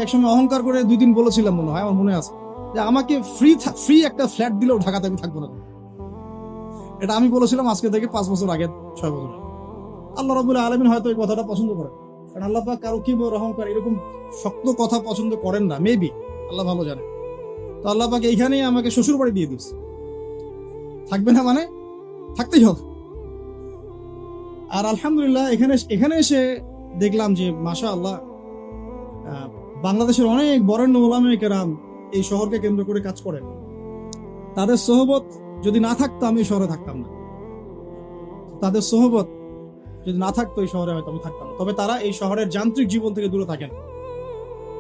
একসময় অহংকার করে 2 দিন বলেছিলাম মনে হয়, আমার মনে আছে, যে আমাকে ফ্রি একটা ফ্ল্যাট দিলেও ঢাকাতে আমি থাকবো না। এটা আমি বলেছিলাম আজকে থেকে 5 বছর আগে, 6 বছর আগে। আল্লাহ রাব্বুল আলামিন হয়তো এই কথাটা পছন্দ করেন, কারণ আল্লাহ পাক কারো কিবর অহংকার এরকম শক্ত কথা পছন্দ করেন না, মেবি, আল্লাহ ভালো জানে। তো আল্লাহ পাক এইখানেই আমাকে শ্বশুর বাড়ি দিয়ে দিচ্ছে, থাকবে না মানে থাকতেই হবে। আর আলহামদুলিল্লাহ এখানে এসে দেখলাম যে মাশাআল্লাহ বাংলাদেশের অনেক বরেণ্য উলামায়ে কেরাম এই শহরকে কেন্দ্র করে কাজ করেন। তাদের সোহবত যদি না থাকতো আমি এই শহরে থাকতাম না, তাদের সোহবত যদি না থাকতো এই শহরে হয়তো আমি থাকতাম না। তবে তারা এই শহরের যান্ত্রিক জীবন থেকে দূরে থাকেন,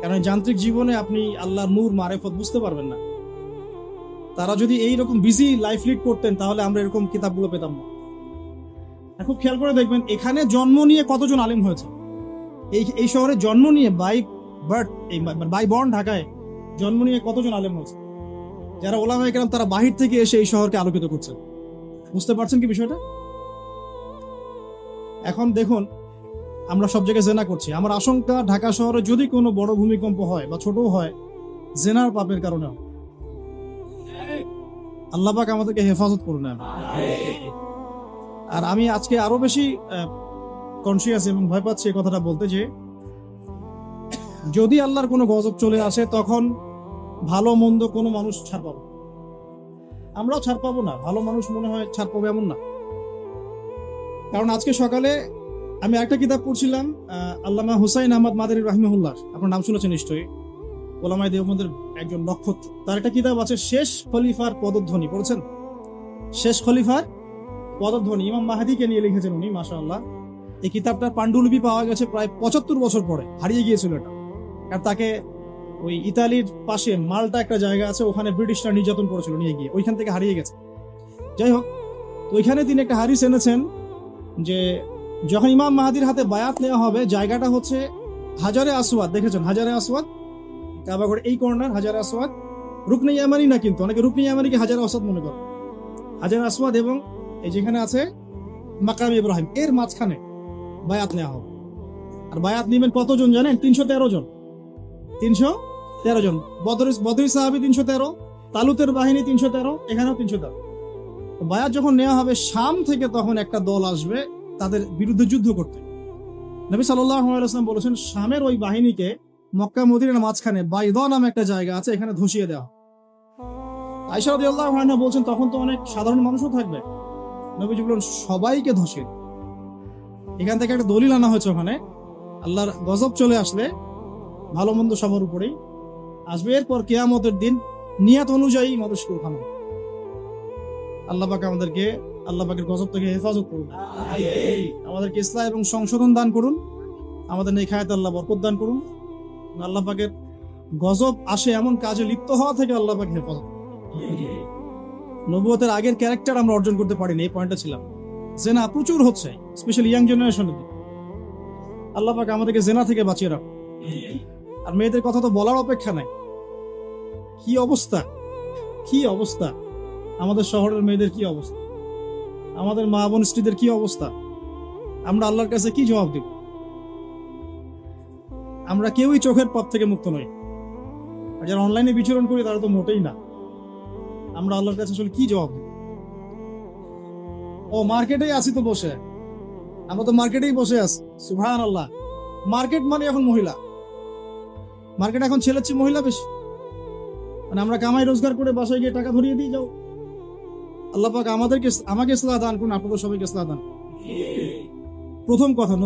কারণ যান্ত্রিক জীবনে আপনি আল্লাহর নূর মারেফত বুঝতে পারবেন না। তারা যদি এইরকম বিজি লাইফ লিড করতেন তাহলে আমরা এরকম কিতাবগুলো পেতাম না। খুব খেয়াল করে দেখবেন এখানে জন্ম নিয়ে কতজন আলেম হয়েছে, এই শহরে জন্ম নিয়ে বাই বর্ন ঢাকায় জন্ম নিয়ে কতজন আলেম হয়েছে, যারা ওলামায়ে কেরাম তারা বাহির থেকে এসে এই শহরকে আলোকিত করছে। বুঝতে পারছেন কি বিষয়টা? এখন দেখুন আমরা সব জায়গায় জেনা করছি, আমার আশঙ্কা ঢাকা শহরে যদি কোনো বড় ভূমিকম্প হয় বা ছোট হয়, জেনার পাপের কারণে। আল্লাহ পাক আমাদেরকে হেফাজত করুন। আর আমি আজকে আরো বেশি কনসিয়াস এবং ভয় পাচ্ছি এই কথাটা বলতে, যে যদি আল্লাহর কোনো গজব চলে আসে তখন ভালো মন্দ কোনো মানুষ ছাড় পাবো, আমরাও ছাড় পাবো না, ভালো মানুষ মনে হয় ছাড় পাবে এমন না। কারণ আজকে সকালে আমি একটা কিতাব পড়ছিলাম, আল্লামা হুসাইন আহমদ মাদারী রাহিমাহুল্লাহ, আপনার নাম শুনেছেন নিশ্চয়ই, ওলামায়ে দেওবন্দের একজন নক্ষত্র। তার একটা কিতাব আছে শেষ খলিফার পদধ্বনি, পড়েছেন? শেষ খলিফার পদধ্বনি, ইমাম মাহদীকে নিয়ে লিখেছেন উনি, মাশাআল্লাহ। এই কিতাবটার পাণ্ডুলিপি পাওয়া গেছে প্রায় 75 বছর পরে, হারিয়ে গিয়েছিল এটা। আর তাকে ওই ইতালির পাশে মাল্টা একটা জায়গা আছে, ওখানে ব্রিটিশরা নির্যাতন করেছিল, নিয়ে গিয়ে ওইখান থেকে হারিয়ে গেছে। যাই হোক, তো ওইখানে তিনি একটা হাদিস এনেছেন যে যখন ইমাম মাহদীর হাতে বায়াত নেওয়া হবে, জায়গাটা হচ্ছে হাজারে আসওয়াদ, দেখেছেন হাজারে আসওয়াদ, কাবাগড় এই কর্নার হাজারে আসওয়াদ, রুকনে ইয়ামানি না, কিন্তু অনেকে রুকনে ইয়ামানিকে হাজারে আসওয়াদ মনে করে। হাজারে আসওয়াদ এবং এই যেখানে আছে মাকাম ইব্রাহিম, এর মাঝখানে বায়াত নেওয়া হবে। আর বায়াত নেবেন কতজন জানেন? 313 জন। 313 জন। বদরি সাহাবী 313, তালুতের বাহিনী 313, এখানেও 313। বায়াত যখন নেওয়া হবে শাম থেকে, তখন একটা দল আসবে তাদের বিরুদ্ধে যুদ্ধ করতে। নবী সাল্লাল্লাহু আলাইহি ওয়াসাল্লাম বলেছেন শামের ওই বাহিনীকে মক্কা মদিনার মাঝখানে বাইদা নামে একটা জায়গা আছে, এখানে ধসিয়ে দেওয়া। আয়েশা রাদিয়াল্লাহু আনহা বলছেন তখন তো অনেক সাধারণ মানুষও থাকবে, নবীজি বলেন সবাইকে ধসিয়ে। এখান থেকে একটা দলিল আনা হয়েছে, ওখানে আল্লাহর গজব চলে আসলে ভালো মন্দ সবার উপরেই আসবে, এরপর কিয়ামতের দিন নিয়ত অনুযায়ী মানুষকে উঠানো। আল্লাহ পাক আমাদেরকে আল্লাহ পাকের গজব থেকে হেফাজত করুন, আমাদেরকে ইসলাহ এবং সংশোধন দান করুন, আমাদের নেক হায়াতে আল্লাহ বরকত দান করুন। আল্লাহ পাকের গজব আসে এমন কাজে লিপ্ত হওয়া থেকে আল্লাহ পাক হেফাজত। নবুয়তের আগের ক্যারেক্টার আমরা অর্জন করতে পারিনি, এই পয়েন্টটা ছিলাম। জেনা প্রচুর হচ্ছে, স্পেশালি ইয়াং জেনারেশনের। আল্লাহ পাক আমাদেরকে জেনা থেকে বাঁচিয়ে রাখুন। আর মেয়েদের কথা তো বলার অপেক্ষা নাই, কি অবস্থা, কি অবস্থা, আমাদের শহরের মেয়েদের কি অবস্থা, আমাদের মা বোন স্ত্রীদের কি অবস্থা। আমরা আল্লাহর কাছে কি জবাব দিব? আমরা কেউই চোখের পাপ থেকে মুক্ত নই, আর যারা অনলাইনে বিচরণ করি তারা তো মোটেই না। আমরা আল্লাহর কাছে আসলে কি জবাব দিব? ও মার্কেটেই আছি তো বসে, আমরা তো মার্কেটেই বসে আছি, সুবহানাল্লাহ। মার্কেট মানে এখন মহিলা, মার্কেট এখন ছেলের চেয়ে মহিলা বেশি। মানে আমরা কামাই রোজগার করে বাসায় গিয়ে টাকা ধরিয়ে দিয়ে যাও। আল্লাহ পাক আমাকে ইসলাহ দান করুন, আপনাদের সবাইকে ইসলাহ দান। প্রথম কথা,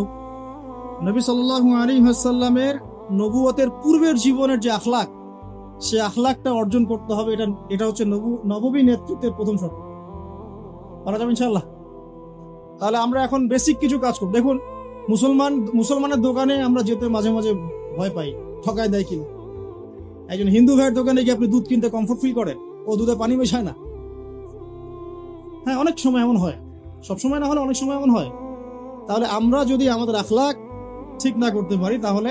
নবী সাল্লাল্লাহু আলাইহি ওয়াসাল্লামের নবুয়তের পূর্বের জীবনের যে আখলাক, সে আখলাকটা অর্জন করতে হবে। এটা হচ্ছে নববী নেতৃত্বের প্রথম শর্ত। পারা যাবে ইনশাআল্লাহ? তাহলে আমরা এখন বেসিক কিছু কাজ করব। দেখুন, মুসলমানের দোকানে আমরা যেতে মাঝে মাঝে ভয় পাই, ঠকায় দেয় কিনা। একজন হিন্দু ভাইয়ের দোকানে গিয়ে আপনি দুধ কিনতে কমফোর্ট ফিল করেন, ও দুধে পানি মেশায় না। হ্যাঁ, অনেক সময় এমন হয়, সব সময় না হলে অনেক সময় এমন হয়। তাহলে আমরা যদি আমাদের আখলাক ঠিক না করতে পারি, তাহলে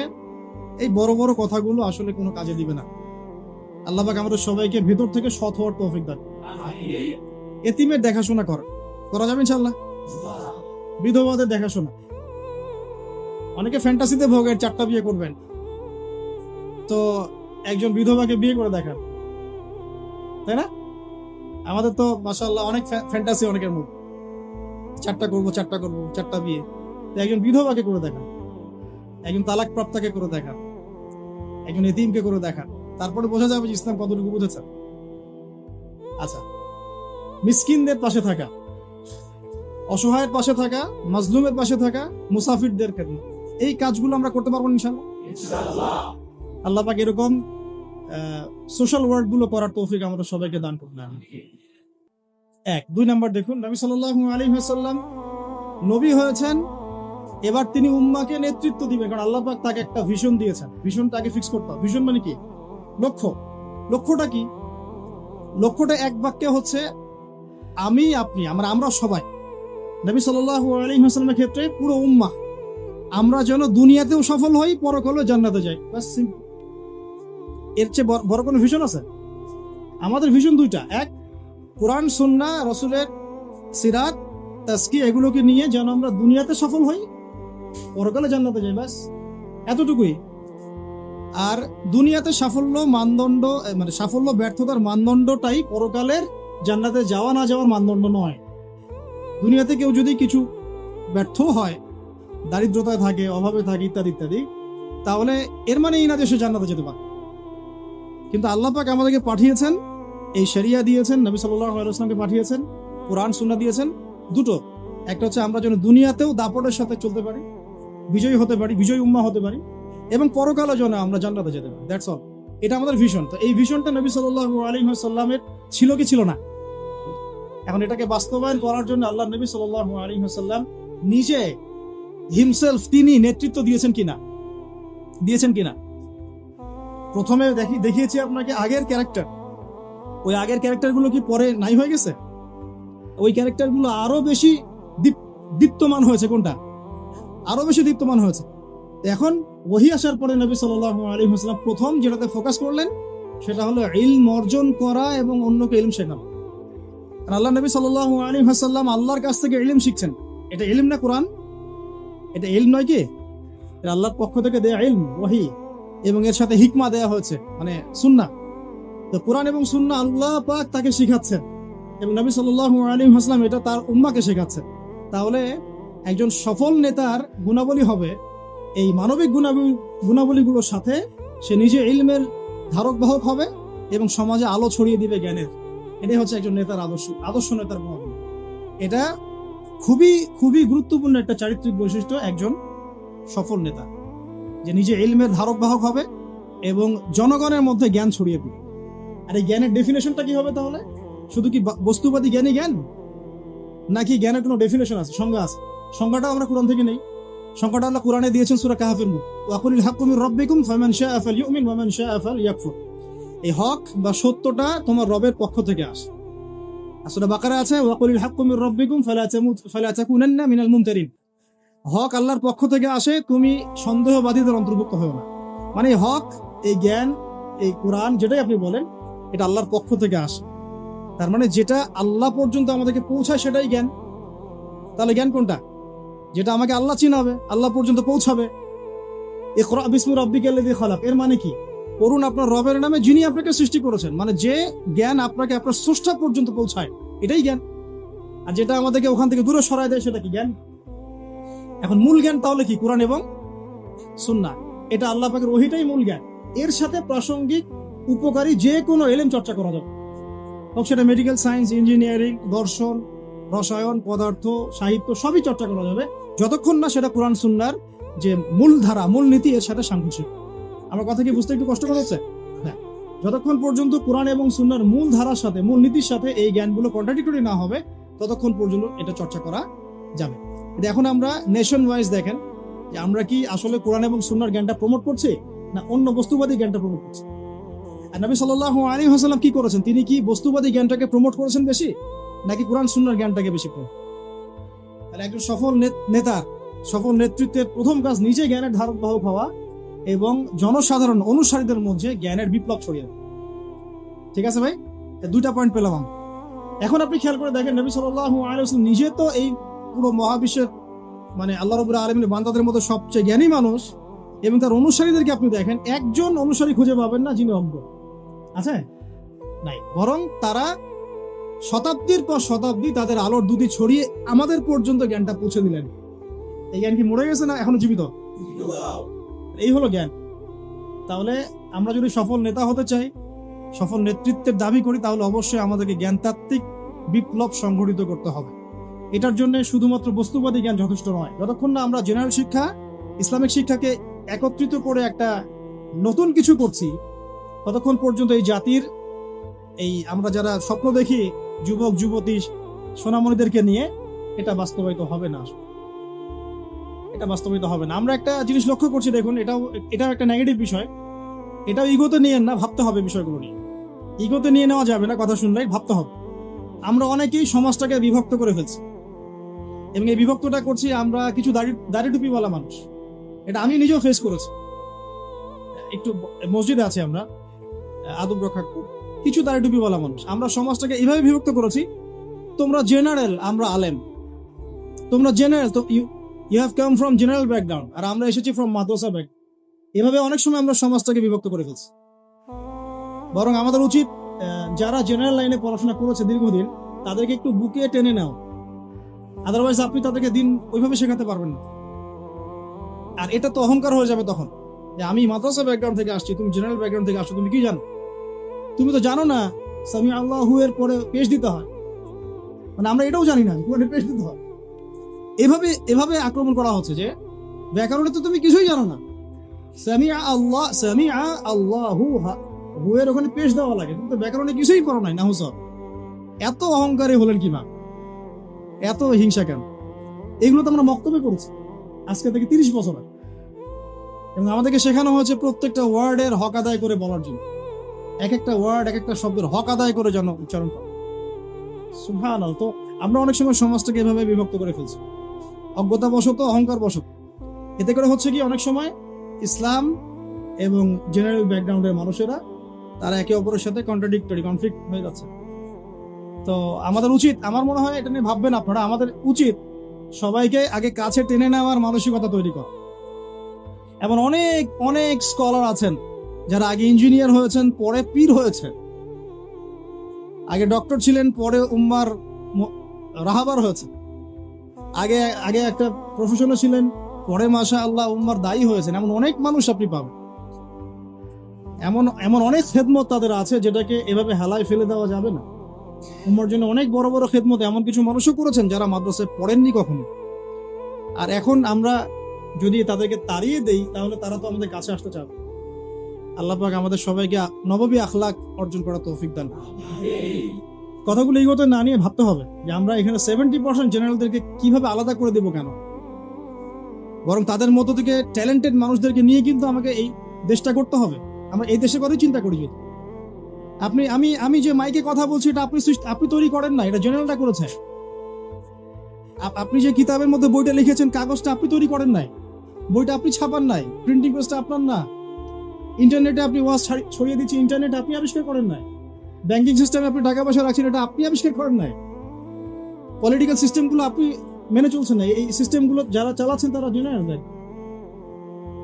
এই বড় বড় কথাগুলো আসলে কোনো কাজে দিবে না। আল্লাহ পাক আমাদের সবাইকে ভেতর থেকে সৎ হওয়ার তৌফিক দান। এতিমের দেখাশোনা করা যাবে ইনশাআল্লাহ। বিধবাদের দেখাশোনা, অনেকে ফ্যান্টাসিতে ভোগের 4টা বিয়ে করবেন, তো একজন বিধবাকে বিয়ে করে দেখান, তাই না? আমাদের তো মাশাআল্লাহ অনেক ফ্যান্টাসি অনেকের মধ্যে, চারটা করবো 4টা বিয়ে। তো একজন বিধবাকে করে দেখান, একজন তালাক প্রাপ্তাকে করে দেখান, একজন এতিমকে করে দেখান, তারপরে বোঝা যাবে যে ইসলাম কতটুকু বুঝেছে। আচ্ছা, মিসকিনদের পাশে থাকা, অসহায়ের পাশে থাকা, মাজলুমের পাশে থাকা, মুসাফিরদের খেদমত, এই কাজগুলো আমরা করতে পারবো ইনশাআল্লাহ। আল্লাহ পাক এরকম সোশ্যাল ওয়ার্ক গুলো করার তৌফিক আমাদের সবাইকে দান করুন। 2 নাম্বার দেখুন, নবী সাল্লাল্লাহু আলাইহি ওয়াসাল্লাম নবী হয়েছেন, এবার তিনি উম্মাহকে নেতৃত্ব দিবেন, কারণ আল্লাহ পাক তাকে একটা ভিশন দিয়েছেন। ভিশনটাকে ফিক্স করতে হবে। ভিশন মানে কি? লক্ষ্যটা কি? লক্ষ্যটা এক বাক্যে হচ্ছে আমি, আপনি, আমরা সবাই, নবী সাল্লাল্লাহু আলাইহি ওয়াসাল্লামের ক্ষেত্রে পুরো উম্মাহ, আমরা যেন দুনিয়াতেও সফল হই, পরকালেও জান্নাতে যাই। বাস, সিম্পল। এর চেয়ে বড় কোনো ভিশন আছে? আমাদের ভিশন 2টা। এক, কোরআন সুন্নাহ, রাসূলের সিরাত, তাজকিয়া, এগুলোকে নিয়ে যেন আমরা দুনিয়াতে সফল হই, পরকালে জান্নাতে যাই। বাস, এতটুকুই। আর দুনিয়াতে সাফল্য মানদণ্ড, মানে সাফল্য ব্যর্থতার মানদণ্ডটাই পরকালের জান্নাতে যাওয়া না যাওয়ার মানদণ্ড নয়। দুনিয়াতে কেউ যদি কিছু ব্যর্থ হয়, দারিদ্রতায় থাকে, অভাবে থাকে, ইত্যাদি ইত্যাদি, তাহলে এর মানে এই না যে সে জান্নাতে যেতে পারে। কিন্তু আল্লাহ পাক আমাদেরকে পাঠিয়েছেন, এই শরিয়া দিয়েছেন, নবী সাল্লাল্লাহু আলাইহি ওয়াসাল্লামকে পাঠিয়েছেন, কোরআন সুন্নাহ দিয়েছেন, দুটো। একটা হচ্ছে আমরা যেন দুনিয়াতেও দাপটের সাথে চলতে পারি, বিজয়ী হতে পারি, বিজয়ী উম্মাহ হতে পারি, এবং পরকালে যেন আমরা জান্নাতে যেতে পারি। That's all. এটা আমাদের ভিশন। তো এই ভিশনটা নবী সাল্লাল্লাহু আলাইহি ওয়াসাল্লামের ছিল কি ছিল না? এখন এটাকে বাস্তবায়ন করার জন্য আল্লাহ নবী সাল্লাল্লাহু আলাইহি ওয়াসাল্লাম নিজে হিমসেলফ, তিনি নেতৃত্ব দিয়েছেন কিনা? প্রথমে দেখিয়েছি আপনাকে আগের ক্যারেক্টার। ওই আগের ক্যারেক্টারগুলো কি পরে নাই হয়ে গেছে? ওই ক্যারেক্টারগুলো আরো বেশি দীপ্তমান হয়েছে। কোনটা আরো বেশি দীপ্তমান হয়েছে? এখন ওহী আসার পরে নবী সাল্লাল্লাহু আলাইহি ওয়াসাল্লাম প্রথম যেটাতে ফোকাস করলেন সেটা হলো ইলম অর্জন করা এবং অন্যকে ইলম শেখানো। আর আল্লাহ নবী সাল্লাল্লাহু আলাইহি ওয়াসাল্লাম আল্লাহর কাছ থেকে ইলম শিখছেন। এটা ইলম না কোরআন? এটা ইলম নয় কি? এটা আল্লাহর পক্ষ থেকে দেয়া ইলম, ওহী, এবং এর সাথে হিকমা দেয়া হয়েছে, মানে সুন্নাহ। তো কোরআন এবং সুন্নাহ আল্লাহ পাক তাকে শিখাচ্ছেন, এবং নবী সাল্লাল্লাহু আলাইহি ওয়াসাল্লাম এটা তার উম্মাহকে শেখাচ্ছেন। তাহলে একজন সফল নেতার গুণাবলী হবে এই মানবিক গুণাবলীগুলোর সাথে সে নিজে ইলমের ধারক বাহক হবে এবং সমাজে আলো ছড়িয়ে দিবে জ্ঞানের। এটাই হচ্ছে একজন নেতার আদর্শ নেতার গুণাবলী। এটা খুবই খুবই গুরুত্বপূর্ণ একটা চারিত্রিক বৈশিষ্ট্য একজন সফল নেতা, যে নিজে ইলমের ধারক বাহক হবে এবং জনগণের মধ্যে জ্ঞান ছড়িয়ে দিবে। আর এই জ্ঞানের ডেফিনেশনটা কি হবে তাহলে? শুধু কি বস্তুবাদী জ্ঞান, নাকি জ্ঞানের কোনো ডেফিনেশন আছে, সংজ্ঞা আছে? সংজ্ঞাটাও আমরা কোরআন থেকে নেই। সংজ্ঞাটা আল্লাহ কোরআনে দিয়েছেন সূরা কাহফের মধ্যে, ওয়াকুলিল হাক্কু মির রাব্বিকুম ফামান শাআ ফালইউমিন ওয়া মান শাআ ফালইয়াকফুর। এই হক বা সত্যটা তোমার রবের পক্ষ থেকে আসে। আর সূরা বাকারা আছে, ওয়াকুলিল হাক্কু মির রাব্বিকুম ফালা তাকুনান্না মিনাল মুমতারিন। হক আল্লাহর পক্ষ থেকে আসে, তুমি সন্দেহবাদীদের অন্তর্ভুক্ত হও না। মানে হক, এই জ্ঞান, এই কোরআন যেটাই আপনি বলেন, এটা আল্লাহর পক্ষ থেকে আসে। তার মানে যেটা আল্লাহ পর্যন্ত আমাদেরকে পৌঁছায় সেটাই জ্ঞান। তাহলে জ্ঞান কোনটা? যেটা আমাকে আল্লাহ চিনাবে, আল্লাহ পর্যন্ত পৌঁছাবে। ইকরা বিসমি রাব্বিকাল্লাযী খালাক, এর মানে কি? পড়ুন আপনার রবের নামে যিনি আপনাকে সৃষ্টি করেছেন। মানে যে জ্ঞান আপনাকে আপনার স্রষ্টা পর্যন্ত পৌঁছায়, এটাই জ্ঞান। আর যেটা আমাদেরকে ওখান থেকে দূরে সরায় দেয়, সেটা কি জ্ঞান? এখন মূল জ্ঞান তাহলে কি? কোরআন এবং সুন্নাহ। এটা আল্লাহ পাকের ওহীটাই মূল জ্ঞান। এর সাথে প্রাসঙ্গিক উপকারী যে কোনো ইলম চর্চা করা যাবে, হোক সেটা মেডিকেল সায়েন্স, ইঞ্জিনিয়ারিং, দর্শন, রসায়ন, পদার্থ, সাহিত্য, সবই চর্চা করা যাবে, যতক্ষণ না সেটা কোরআন সুন্নাহর যে মূল ধারা, মূল নীতি, এর সাথে সাংঘর্ষিক। আমার কথা কি বুঝতে একটু কষ্টকর হচ্ছে? হ্যাঁ, যতক্ষণ পর্যন্ত কোরআন এবং সুন্নাহর মূল ধারার সাথে, মূল নীতির সাথে এই জ্ঞানগুলো কন্ট্রাডিক্টরি না হবে, ততক্ষণ পর্যন্ত এটা চর্চা করা যাবে। এখন আমরা নেশন ওয়াইজ দেখেন যে আমরা কি আসলে কোরআন এবং সুন্নাহর জ্ঞানটা প্রমোট করছি, না অন্য বস্তুবাদী জ্ঞানটা প্রমোট করছি? আর নবী সাল্লাল্লাহু আলাইহি ওয়াসাল্লাম কি করেছেন? তিনি কি বস্তুবাদী জ্ঞানটাকে প্রমোট করেছেন বেশি, নাকি কোরআন সুন্নাহর জ্ঞানটাকে বেশি প্রমোট? আর একজন সফল নেতা, সফল নেতৃত্বের প্রথম কাজ নিজে জ্ঞানের ধারক বাহক হওয়া এবং জনসাধারণ অনুসারীদের মধ্যে জ্ঞানের বিপ্লব ছড়িয়ে দেওয়া। ঠিক আছে ভাই, 2টা পয়েন্ট পেলাম আমি। এখন আপনি খেয়াল করে দেখেন, নবী সাল্লাল্লাহু আলাইহি ওয়াসাল্লাম নিজে তো এই পুরো মহাবিশ্বের, মানে আল্লাহ রাব্বুল আলামিনের বান্দাদের মধ্যে সবচেয়ে জ্ঞানী মানুষ, এবং তার অনুসারীদেরকে আপনি দেখেন, একজন অনুসারী খুঁজে পাবেন না যিনি অজ্ঞ আছে, নাই। বরং তারা শতাব্দীর পর শতাব্দী তাদের আলোর দুটি ছড়িয়ে আমাদের পর্যন্ত জ্ঞানটা পৌঁছে দিলেন। এই জ্ঞান কি মরে গেছে না এখনো জীবিত? এই হলো জ্ঞান। তাহলে আমরা যদি সফল নেতা হতে চাই, সফল নেতৃত্বের দাবি করি, তাহলে অবশ্যই আমাদেরকে জ্ঞানতাত্ত্বিক বিপ্লব সংঘটিত করতে হবে। এটার জন্য শুধুমাত্র বস্তুবাদী জ্ঞান যথেষ্ট নয়। যতক্ষণ না আমরা জেনারেল শিক্ষা, ইসলামিক শিক্ষাকে একত্রিত করে একটা নতুন কিছু করছি, ততক্ষণ পর্যন্ত এই জাতির, এই আমরা যারা স্বপ্ন দেখি যুবক যুবতী সোনামণিদেরকে নিয়ে, এটা বাস্তবায়িত হবে না। এটা বাস্তবায়িত হবে না। আমরা একটা জিনিস লক্ষ্য করছি, দেখুন, এটাও একটা নেগেটিভ বিষয়। এটাও ইগোতে নিয়ে না, ভাবতে হবে বিষয়গুলো নিয়ে। ইগোতে নিয়ে নেওয়া যাবে না, কথা শুনলে ভাবতে হবে। আমরা অনেকেই সমাজটাকে বিভক্ত করে ফেলছি, এবং এই বিভক্তটা করছি আমরা কিছু দাড়ি টুপিওয়ালা মানুষ। এটা আমি নিজেও ফেস করেছি। একটু মসজিদে আছে, আমরা আদব রক্ষা করি, কিছু দাড়ি টুপিওয়ালা মানুষ। আমরা সমাজটাকে এইভাবে বিভক্ত করেছি, তোমরা জেনারেল, আমরা আলেম। তোমরা জেনারেল, তো you have come from general background, আর আমরা এসেছি ফ্রম মাদ্রাসা ব্যাকগ্রাউন্ড। এভাবে অনেক সময় আমরা সমাজটাকে বিভক্ত করে ফেলছি। বরং আমাদের উচিত যারা জেনারেল লাইনে পড়াশোনা করেছে দীর্ঘদিন, তাদেরকে একটু বুকে টেনে নাও। আদারওয়াইজ আপনি তাদেরকে দিন ওইভাবে শেখাতে পারবেন না। আর এটা তো অহংকার হয়ে যাবে তখন, যে আমি মাদ্রাসা ব্যাকগ্রাউন্ড থেকে আসছি, তুমি জেনারেল ব্যাকগ্রাউন্ড থেকে আসছো, তুমি কি জানো? তুমি তো জানো না সামি আল্লাহু এর পরে পেশ দিতে হয়। মানে আমরা এটাও জানি না পেশ দিতে হয়। এভাবে আক্রমণ করা হচ্ছে যে ব্যাকরণে তো তুমি কিছুই জানো না। সামিআ আল্লাহু হু এর ওখানে পেশ দেওয়া লাগে, কিন্তু ব্যাকরণে কিছুই পড়ো নাই। নাহু সব এত অহংকারী হলেন কিনা, এত হিংসা কেন? এগুলো তো আমরা বক্তব্য করেছি আজকে থেকে 30 বছর আগে, এবং আমাদেরকে শেখানো হয়েছে প্রত্যেকটা ওয়ার্ডের হক আদায় করে বলার জন্য। এক একটা ওয়ার্ড, এক একটা শব্দের হক আদায় করে যেন উচ্চারণ করা। সুবহানাল্লাহ। তো আমরা অনেক সময় সমাজটাকে এভাবে বিভক্ত করে ফেলছি, অজ্ঞতা বশত, অহংকার বশত। এতে করে হচ্ছে কি, অনেক সময় ইসলাম এবং জেনারেল ব্যাকগ্রাউন্ডের মানুষেরা তারা একে অপরের সাথে কনফ্লিক্ট হয়ে যাচ্ছে। তো আমাদের উচিত, আমার মনে হয় এটা নিয়ে ভাববেন আপনারা, আমাদের উচিত সবাইকে আগে কাছে টেনে নেওয়ার মানসিকতা তৈরি করা। এমন অনেক অনেক স্কলার আছেন যারা আগে ইঞ্জিনিয়ার হয়েছেন, পরে পীর হয়েছে। আগে ডক্টর ছিলেন, পরে উম্মার রাহাবার হয়েছে। আগে একটা প্রফেশনে ছিলেন, পরে মাশাআল্লাহ উম্মার দায়ী হয়েছেন। এমন অনেক মানুষ আপনি পাবেন। এমন অনেক খেদমত তাদের আছে যেটাকে এভাবে হেলায় ফেলে দেওয়া যাবে না। উম্মার জন্য অনেক বড় বড় খেদমত এমন কিছু মানুষও করেছেন যারা মাদ্রাসায় পড়েননি কখনো। আর এখন আমরা যদি তাদেরকে তাড়িয়ে দেই, তাহলে তারা তো আমাদের কাছে আসতে চাবে। আল্লাহ পাক আমাদের সবাইকে নববী আখলাক অর্জন করার তৌফিক দান। কথাগুলো এইগত না নিয়ে ভাবতে হবে যে আমরা এখানে 70% জেনারেলদেরকে কিভাবে আলাদা করে দেবো কেন? বরং তাদের মধ্য থেকে ট্যালেন্টেড মানুষদেরকে নিয়ে কিন্তু আমাকে এই দেশটা করতে হবে। আমরা এই দেশে করেই চিন্তা করি। যদি আমি যে মাইকে কথা বলছি, এটা আপনি তৈরি করেন না, এটা জেনারেলটা করেছে। আপনি যে কিতাবের মধ্যে বইটা লিখেছেন, কাগজটা আপনি তৈরি করেন নাই, বইটা আপনি ছাপান নাই, প্রিন্টিং প্রেসটা আপনার না। ইন্টারনেটে আপনি ওয়াজ ছড়িয়ে দিচ্ছি, ইন্টারনেট আপনি আবিষ্কার করেন নাই। ব্যাংকিং সিস্টেমে আপনি টাকা পয়সা রাখছেন, এটা আপনি আবিষ্কার করেন নাই। পলিটিক্যাল সিস্টেমগুলো আপনি মেনে চলছেন না, এই সিস্টেমগুলো যারা চালাচ্ছেন তারা জেনারেল।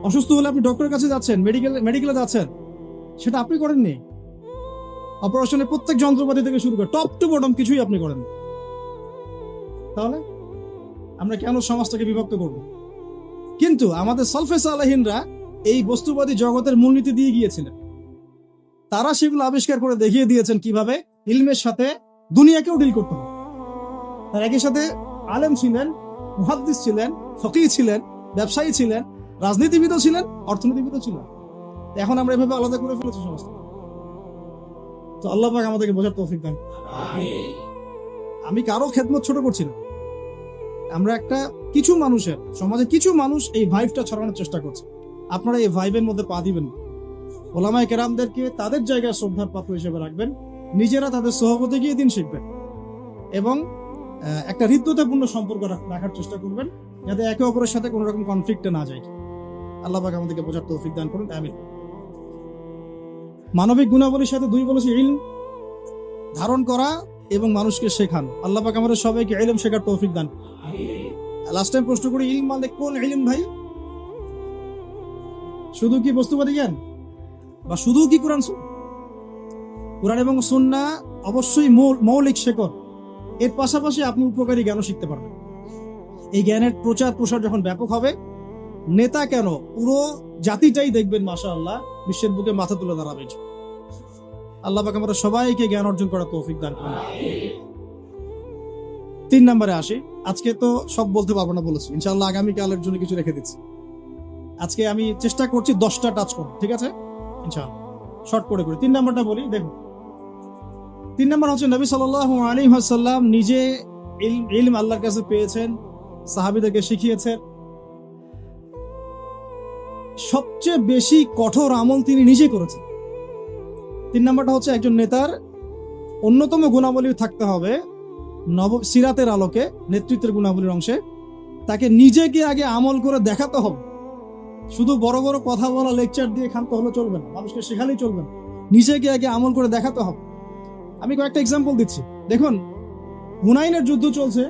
অসুস্থ হলে আপনি ডক্টরের কাছে যাচ্ছেন, মেডিকেলে যাচ্ছেন, সেটা আপনি করেননি। অপারেশনের প্রত্যেক যন্ত্রপাতি থেকে শুরু করে টপ টু বটম কিছুই আপনি করেন। তাহলে আমরা কেন সমাজটাকে বিভক্ত করব? কিন্তু আমাদের সালফে সালেহিনরা এই বস্তুবাদী জগতের মূলনীতি দিয়ে গিয়েছিলেন। তারা সেগুলো আবিষ্কার করে দেখিয়ে দিয়েছেন কিভাবে ইলমের সাথে দুনিয়াকেও ডিল করতে হবে। তার একই সাথে আলেম ছিলেন, মুহাদ্দিস ছিলেন, ফকিহ ছিলেন, ব্যবসায়ী ছিলেন, রাজনীতিবিদও ছিলেন, অর্থনীতিবিদও ছিলেন। এখন আমরা এভাবে আলাদা করে ফেলেছি সমাজটা। তো আল্লাহ পাক আমাদেরকে বোঝার তৌফিক দান। আমি কারো খেদমত ছোট করছি না। আমরা কিছু মানুষের সমাজে কিছু মানুষ এই ভাইবটা ছড়ানোর চেষ্টা করছে। আপনারা এই ভাইবের মধ্যে পা দিবেন। ওলামায়ে কেরামদেরকে তাদের জায়গায় শ্রদ্ধার পাত্র হিসেবে রাখবেন, নিজেরা তাদের সহবতে গিয়ে দিন শিখবেন, এবং একটা হৃদ্যতাপূর্ণ সম্পর্ক রাখার চেষ্টা করবেন, যাতে একে অপরের সাথে কোনো রকম কনফ্লিক্টে না যায়। আল্লাহ পাক আমাদেরকে বোঝার তৌফিক দান করুন, আমিন। মানবিক গুণাবলীর সাথে 2 বলেছি, ইলম ধারণ করা এবং মানুষকে শেখানো। আল্লাহ পাক আমাদের সবাইকে ইলম শেখার তৌফিক দান। লাস্ট টাইম প্রশ্ন করি, ইলম মানে কোন ইলম ভাই? শুধু কি বস্তুবাদী জ্ঞান, বা শুধু কি কোরআন কোরআন এবং সুন্নাহ অবশ্যই মৌলিক শেকড়, এর পাশাপাশি আপনি উপকারী জ্ঞানও শিখতে পারবেন। এই জ্ঞানের প্রচার প্রসার যখন ব্যাপক হবে, নেতা কেন পুরো জাতিটাই দেখবেন মাশাআল্লাহ বিশ্বের বুকে মাথা তুলে দাঁড়াবে। আল্লাহ পাক আমরা সবাইকে জ্ঞান অর্জন করার তৌফিক দান করুন। 3 নম্বরে আসি। আজকে তো সব বলতে পারবো না বলেছি, ইনশাআল্লাহ আগামীকালের জন্য কিছু রেখে দিচ্ছি। আজকে আমি চেষ্টা করছি 10টা টাচ করব, ঠিক আছে ইনশাআল্লাহ, শর্ট করে 3 নম্বরটা বলি। দেখুন 3 নম্বর হচ্ছে নবী সাল্লাল্লাহু আলাইহি ওয়াসাল্লাম নিজে ইলম আল্লাহর কাছে পেয়েছেন, সাহাবীদেরকে শিখিয়েছেন। সবচেয়ে বেশি কঠোর আমল তিনি নিজে করেছেন। 3 নম্বরটা হচ্ছে একজন নেতার অন্যতম গুণাবলী থাকতে হবে সিরাতের আলোকে, নেতৃত্বের গুণাবলীর অংশে তাকে নিজেকে আগে আমল করে দেখাতে হবে। শুধু বড় বড় কথা বলা, লেকচার দিয়ে ক্ষান্ত হলে চলবে না, মানুষকে শেখালেই চলবে না, নিজেকে আগে আমল করে দেখাতে হবে। আমি কয়েকটা এক্সাম্পল দিচ্ছি। দেখুন হুনাইনের যুদ্ধ চলছে,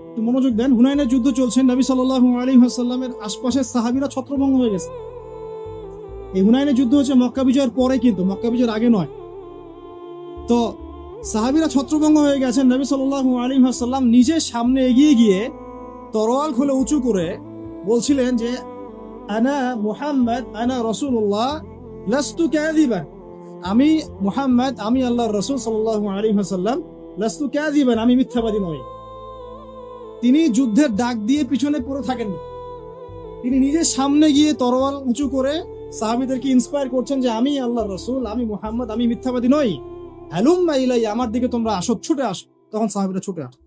একটু মনোযোগ দেন। হুনাইনের যুদ্ধ চলছে, নবী সাল্লাল্লাহু আলাইহি ওয়াসাল্লামের আশপাশের সাহাবীরা ছত্রভঙ্গ হয়ে গেছে। এই হুনাইনের যুদ্ধ হচ্ছে মক্কা বিজয়ের পরে, কিন্তু মক্কা বিজয়ের আগে নয়। তো সাহাবীরা ছত্রভঙ্গ হয়ে গেছেন, নবী সাল্লাল্লাহু আলাইহি ওয়াসাল্লাম নিজে সামনে এগিয়ে গিয়ে তরোয়াল খুলে উঁচু করে বলছিলেন যে আনা মুহাম্মদ আনা রাসূলুল্লাহ লাস্তু কাযিবান, আমি মুহাম্মদ, আমি আল্লাহর রাসূল সাল্লাল্লাহু আলাইহি ওয়াসাল্লাম, লাস্তু কাযিবান, আমি মিথ্যাবাদী নই। তিনি যুদ্ধের ডাক দিয়ে পিছনে পড়ে থাকেননি, তিনি নিজে সামনে গিয়ে তরোয়াল উঁচু করে সাহাবীদেরকে ইন্সপায়ার করছেন যে আমি আল্লাহর রাসূল, আমি মুহাম্মদ, আমি মিথ্যাবাদী নই, হালুম্মা ইলাইয়া, আমার দিকে তোমরা আসো, ছুটে আসো। তখন সাহাবীরা ছুটে আসে।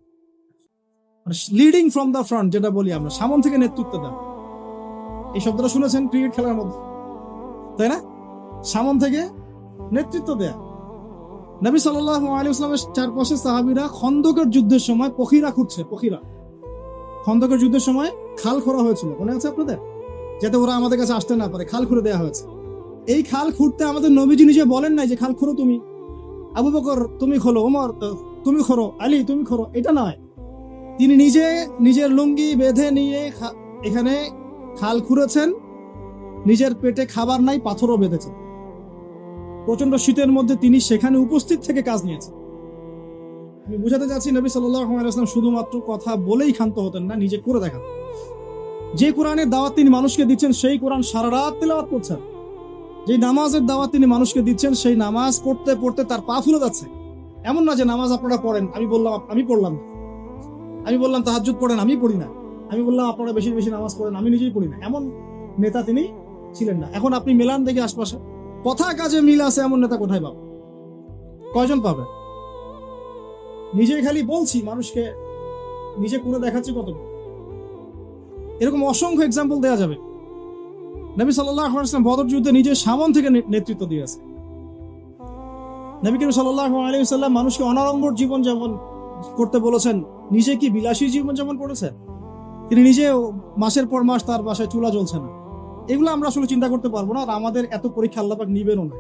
লিডিং ফ্রম দ্য ফ্রন্ট, যেটা বলি আমরা, সামন থেকে নেতৃত্ব দেওয়া। এই শব্দটা শুনেছেন ক্রিকেট খেলার মধ্যে, তাই না? সামন থেকে নেতৃত্ব দেয়া। নবী সাল্লাল্লাহু আলাইহি ওয়াসাল্লামের চারপাশে সাহাবীরা খন্দকের যুদ্ধের সময় পখিরা খুঁজছে। খন্দকের যুদ্ধের সময় খাল খোঁড়া হয়েছিল, মনে আছে আপনাদের? যাতে ওরা আমাদের কাছে আসতে না পারে, খাল খুঁড়ে দেওয়া হয়েছে। এই খাল খুঁড়তে আমাদের নবীজি নিজে বলেন নাই যে খাল খোঁড়ো তুমি, আবু বকর তুমি খোলো, ওমর তুমি খোঁড়ো, আলী তুমি খোঁড়ো, এটা নয়। তিনি নিজে নিজের লুঙ্গি বেঁধে নিয়ে এখানে খাল খুঁড়েছেন, নিজের পেটে খাবার নাই, পাথরও বেঁধেছেন। প্রচন্ড শীতের মধ্যে তিনি সেখানে উপস্থিত থেকে কাজ নিয়েছেন। আমি বুঝাতে চাচ্ছি নবী সাল্লাল্লাহু আলাইহি ওয়াসাল্লাম শুধুমাত্র কথা বলেই ক্ষান্ত হতেন না, নিজে করে দেখান। যে কোরআনের দাওয়াত তিনি মানুষকে দিচ্ছেন, সেই কোরআন সারা রাত তেলাওয়াত করছেন। যে নামাজের দাওয়াত তিনি মানুষকে দিচ্ছেন, সেই নামাজ পড়তে পড়তে তার পা ফুলে যাচ্ছে। এমন না যে নামাজ আপনারা পড়েন, আমি বললাম আমি পড়লাম না, আমি বললাম তাহাজ্জুদ পড়েন, আমি পড়ি না, আমি বললাম আপনারা বেশি বেশি নামাজ পড়েন, আমি নিজেই পড়ি না, এমন নেতা তিনি ছিলেন না। এখন আপনি মেলান দেখে আশপাশে, কথা কাজে মিল আছে এমন নেতা কোথায় পাবে? কয়জন পাবে? নিজেই খালি বলছি, মানুষকে নিজে করে দেখাচ্ছি কত। এরকম অসংখ্য এক্সাম্পল দেওয়া যাবে। নবী সাল্লাল্লাহু আলাইহি ওয়াসাল্লাম বদর যুদ্ধে নিজে সামন থেকে নেতৃত্ব দিয়েছে। নবী করিম সাল্লাল্লাহু আলাইহি ওয়াসাল্লাম মানুষকে অনাড়ম্বর জীবন যেমন করতে বলেছেন, নিজে কি বিলাসী জীবন যেমন করেছেন। তিনি নিজে মাসের পর মাস তার বাসায় চুলা জ্বলছে না। এগুলো আমরা আসলে চিন্তা করতে পারবো না, আর আমাদের এত পরীক্ষা আল্লাহ পাক নিবেনও না,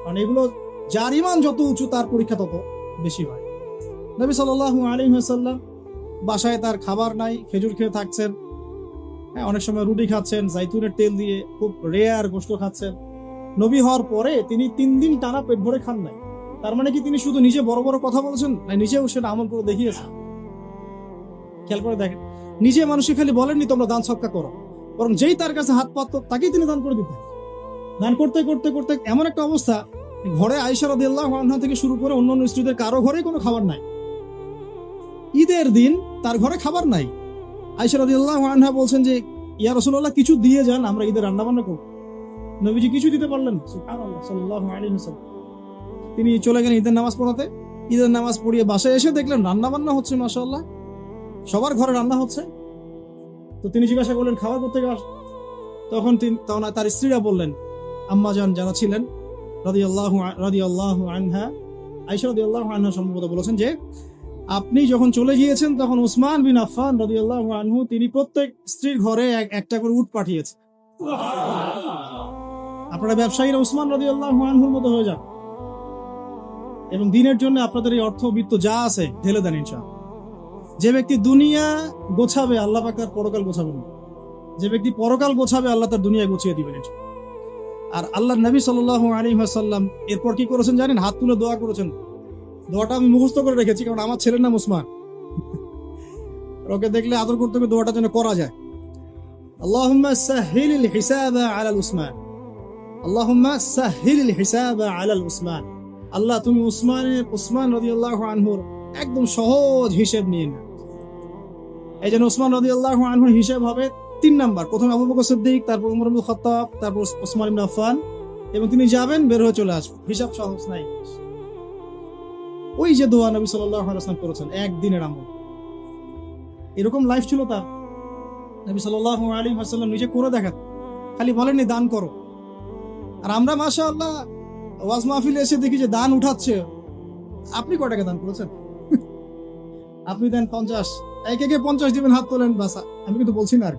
কারণ এগুলো যার ঈমান যত উঁচু তার পরীক্ষা তত বেশি হয়। নবী সাল্লাল্লাহু আলাইহি ওয়াসাল্লাম বাসায় তার খাবার নাই, খেজুর খেয়ে থাকছেন, হ্যাঁ, অনেক সময় রুটি খাচ্ছেন জাইতুনের তেল দিয়ে, খুব রেয়ার গোশত খাচ্ছেন। নবী হওয়ার পরে তিনি 3 দিন টানা পেট ভরে খান নাই। তার মানে কি তিনি শুধু নিজে বড় বড় কথা বলেছেন না, নিজেও সেটা আমল করে দেখিয়েছেন? খেয়াল করে দেখেন, নিজে মানুষকে খালি বলেননি তোমরা দান সদকা করো, বরং যেই তার কাছে হাত পাতত তাকেই তিনি দান করে দিতেন। দান করতে করতে করতে এমন একটা অবস্থা, ঘরে আয়েশা রাদিয়াল্লাহু আনহা থেকে শুরু করে অন্যান্য স্ত্রীদের কারো ঘরে কোনো খাবার নাই। ঈদের দিন তার ঘরে খাবার নাই। আয়েশা রাদিয়াল্লাহু আনহা বলছেন যে ইয়া রাসূলুল্লাহ কিছু দিয়ে যান, আমরা ঈদের রান্না বান্না করব। নবীজি কিছু দিতে পারলেন না। সুবহানাল্লাহ সাল্লাল্লাহু আলাইহি ওয়াসাল্লাম তিনি চলে গেলেন ঈদের নামাজ পড়াতে। ঈদের নামাজ পড়িয়ে বাসায় এসে দেখলেন রান্না বান্না হচ্ছে, মাশাআল্লাহ সবার ঘরে রান্না হচ্ছে। তো তিনি জিজ্ঞাসা করলেন খাবার করতে গেল। তখন তার স্ত্রীরা বললেন, আম্মাজান যারা ছিলেন রাদিয়াল্লাহু আনহা, আয়েশা রাদিয়াল্লাহু আনহা সম্ভবত বলেছেন যে আপনি যখন চলে গিয়েছেন তখন উসমান বিন আফফান রাদিয়াল্লাহু আনহু তিনি প্রত্যেক স্ত্রীর ঘরে একটা করে উট পাঠিয়েছে। আপনারা ব্যবসায়ীরা উসমান রাদিয়াল্লাহু আনহুর মতো হয়ে যান এবং দিনের জন্য আপনাদের এই অর্থ বিত্ত যা আছে ঢেলে দেন ইনশাআল্লাহ। যে ব্যক্তি দুনিয়া গোছাবে, আল্লাহ পাক তার পরকাল গোছাবেন। যে ব্যক্তি পরকাল গোছাবে আল্লাহ তার দুনিয়া গুছিয়ে দিবেন। আর আল্লাহ নবী সাল্লাল্লাহু আলাইহি ওয়াসাল্লাম এরপর কি করেছেন জানেন? হাত তুলে দোয়া করেছেন। দোয়াটা আমি মুখস্থ করে রেখেছি, কারণ আমার ছেলের নাম ওসমান, ওকে দেখলে আদর করতে হবে, দোয়াটা যেন করা যায়। আল্লাহুম্মা সাহহিলিল হিসাবা আলাল উসমান, আল্লাহুম্মা সাহহিলিল হিসাবা আলাল উসমান। আল্লাহ তুমি উসমান রাদিয়াল্লাহু আনহুর একদম সহজ হিসাব নিয়ে না। এই জন্য উসমান রাদিয়াল্লাহু আনহুর হিসাব হবে 3 নাম্বার। প্রথমে আবু বকর সিদ্দিক, তারপর উমর ইবনে খাত্তাব, তারপর ওসমান ইবনে আফফান, এবং তিনি যাবেন, বের হয়ে চলে আসবেন। হিসাব সহজ নাই। ওই যে দোয়া নবী সাল্লাল্লাহু আলাইহি ওয়াসাল্লাম করেছেন, একদিনের আমল, এরকম লাইফ ছিল তার। নবী সাল্লাল্লাহু আলাইহি ওয়াসাল্লাম নিজে করে দেখান, খালি বলেননি দান করো। আর আমরা মাশাআল্লাহ ওয়াজ মাহফিলে এসে দেখি যে দান উঠাচ্ছে। আপনি কয় টাকা দান করেছেন? আপনি দেন 50, কে 50 দিবেন হাত তোলেন, বাস। আমি কিন্তু বলছি না আর,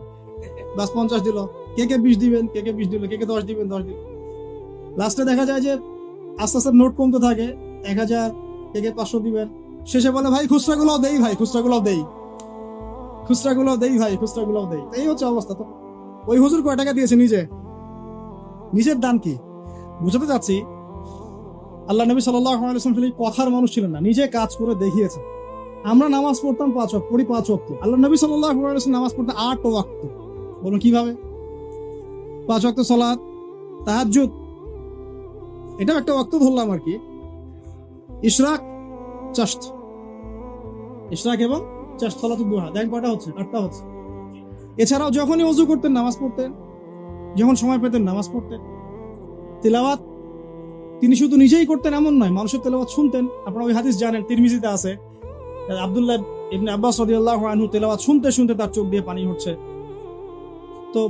বাস 50 দিল, কে 20 দিবেন, কে 20 দিল, কে 10 দিবেন, 10 দিবেন। লাস্টে দেখা যায় যে আস্তে আস্তে নোট কমতে থাকে, 1000, কে 500 দিবেন। শেষে বলে ভাই খুচরাগুলোও দেই, ভাই খুচরাগুলোও দেই, খুচরাগুলোও দেই, ভাই খুচরাগুলোও দেই। এই হচ্ছে অবস্থা। তো ওই হুজুর কয় টাকা দিয়েছে নিজের দান কি বুঝাতে যাচ্ছি? আল্লাহ নবী সাল্লাল্লাহু আলাইহি ওয়াসাল্লাম খালি কথার মানুষ ছিলেন না, নিজে কাজ করে দেখিয়েছেন। আমরা নামাজ পড়তাম 5 ওয়াক্ত, পড়ি 5 ওয়াক্ত। আল্লাহ নবী সাল্লাল্লাহু আলাইহি ওয়াসাল্লাম নামাজ পড়তেন 8 ওয়াক্ত। বলুন কিভাবে? 5 ওয়াক্ত সালাত, তাহাজ্জুদ, এটাও একটা ওয়াক্ত ধরলাম আর কি। ইশরাক, চাশত, ইশরাক এবং চাশত, সালাতুদ দুহা, দেখেন কয়টা হচ্ছে? 8টা হচ্ছে। এছাড়াও যখনই ওযু করতেন নামাজ পড়তেন, যখন সময় পেতেন নামাজ পড়তেন। তিলাওয়াত তিনি শুধু নিজেই করতেন এমন নয়, মানুষের তেলাওয়াত শুনতেন। আপনারা ওই হাদিস জানেন, তিরমিজিতে আছে, আব্দুল্লাহ ইবনে আব্বাস রাদিয়াল্লাহু আনহু তেলাওয়াত শুনতে শুনতে তার চোখ দিয়ে পানি হচ্ছে। তো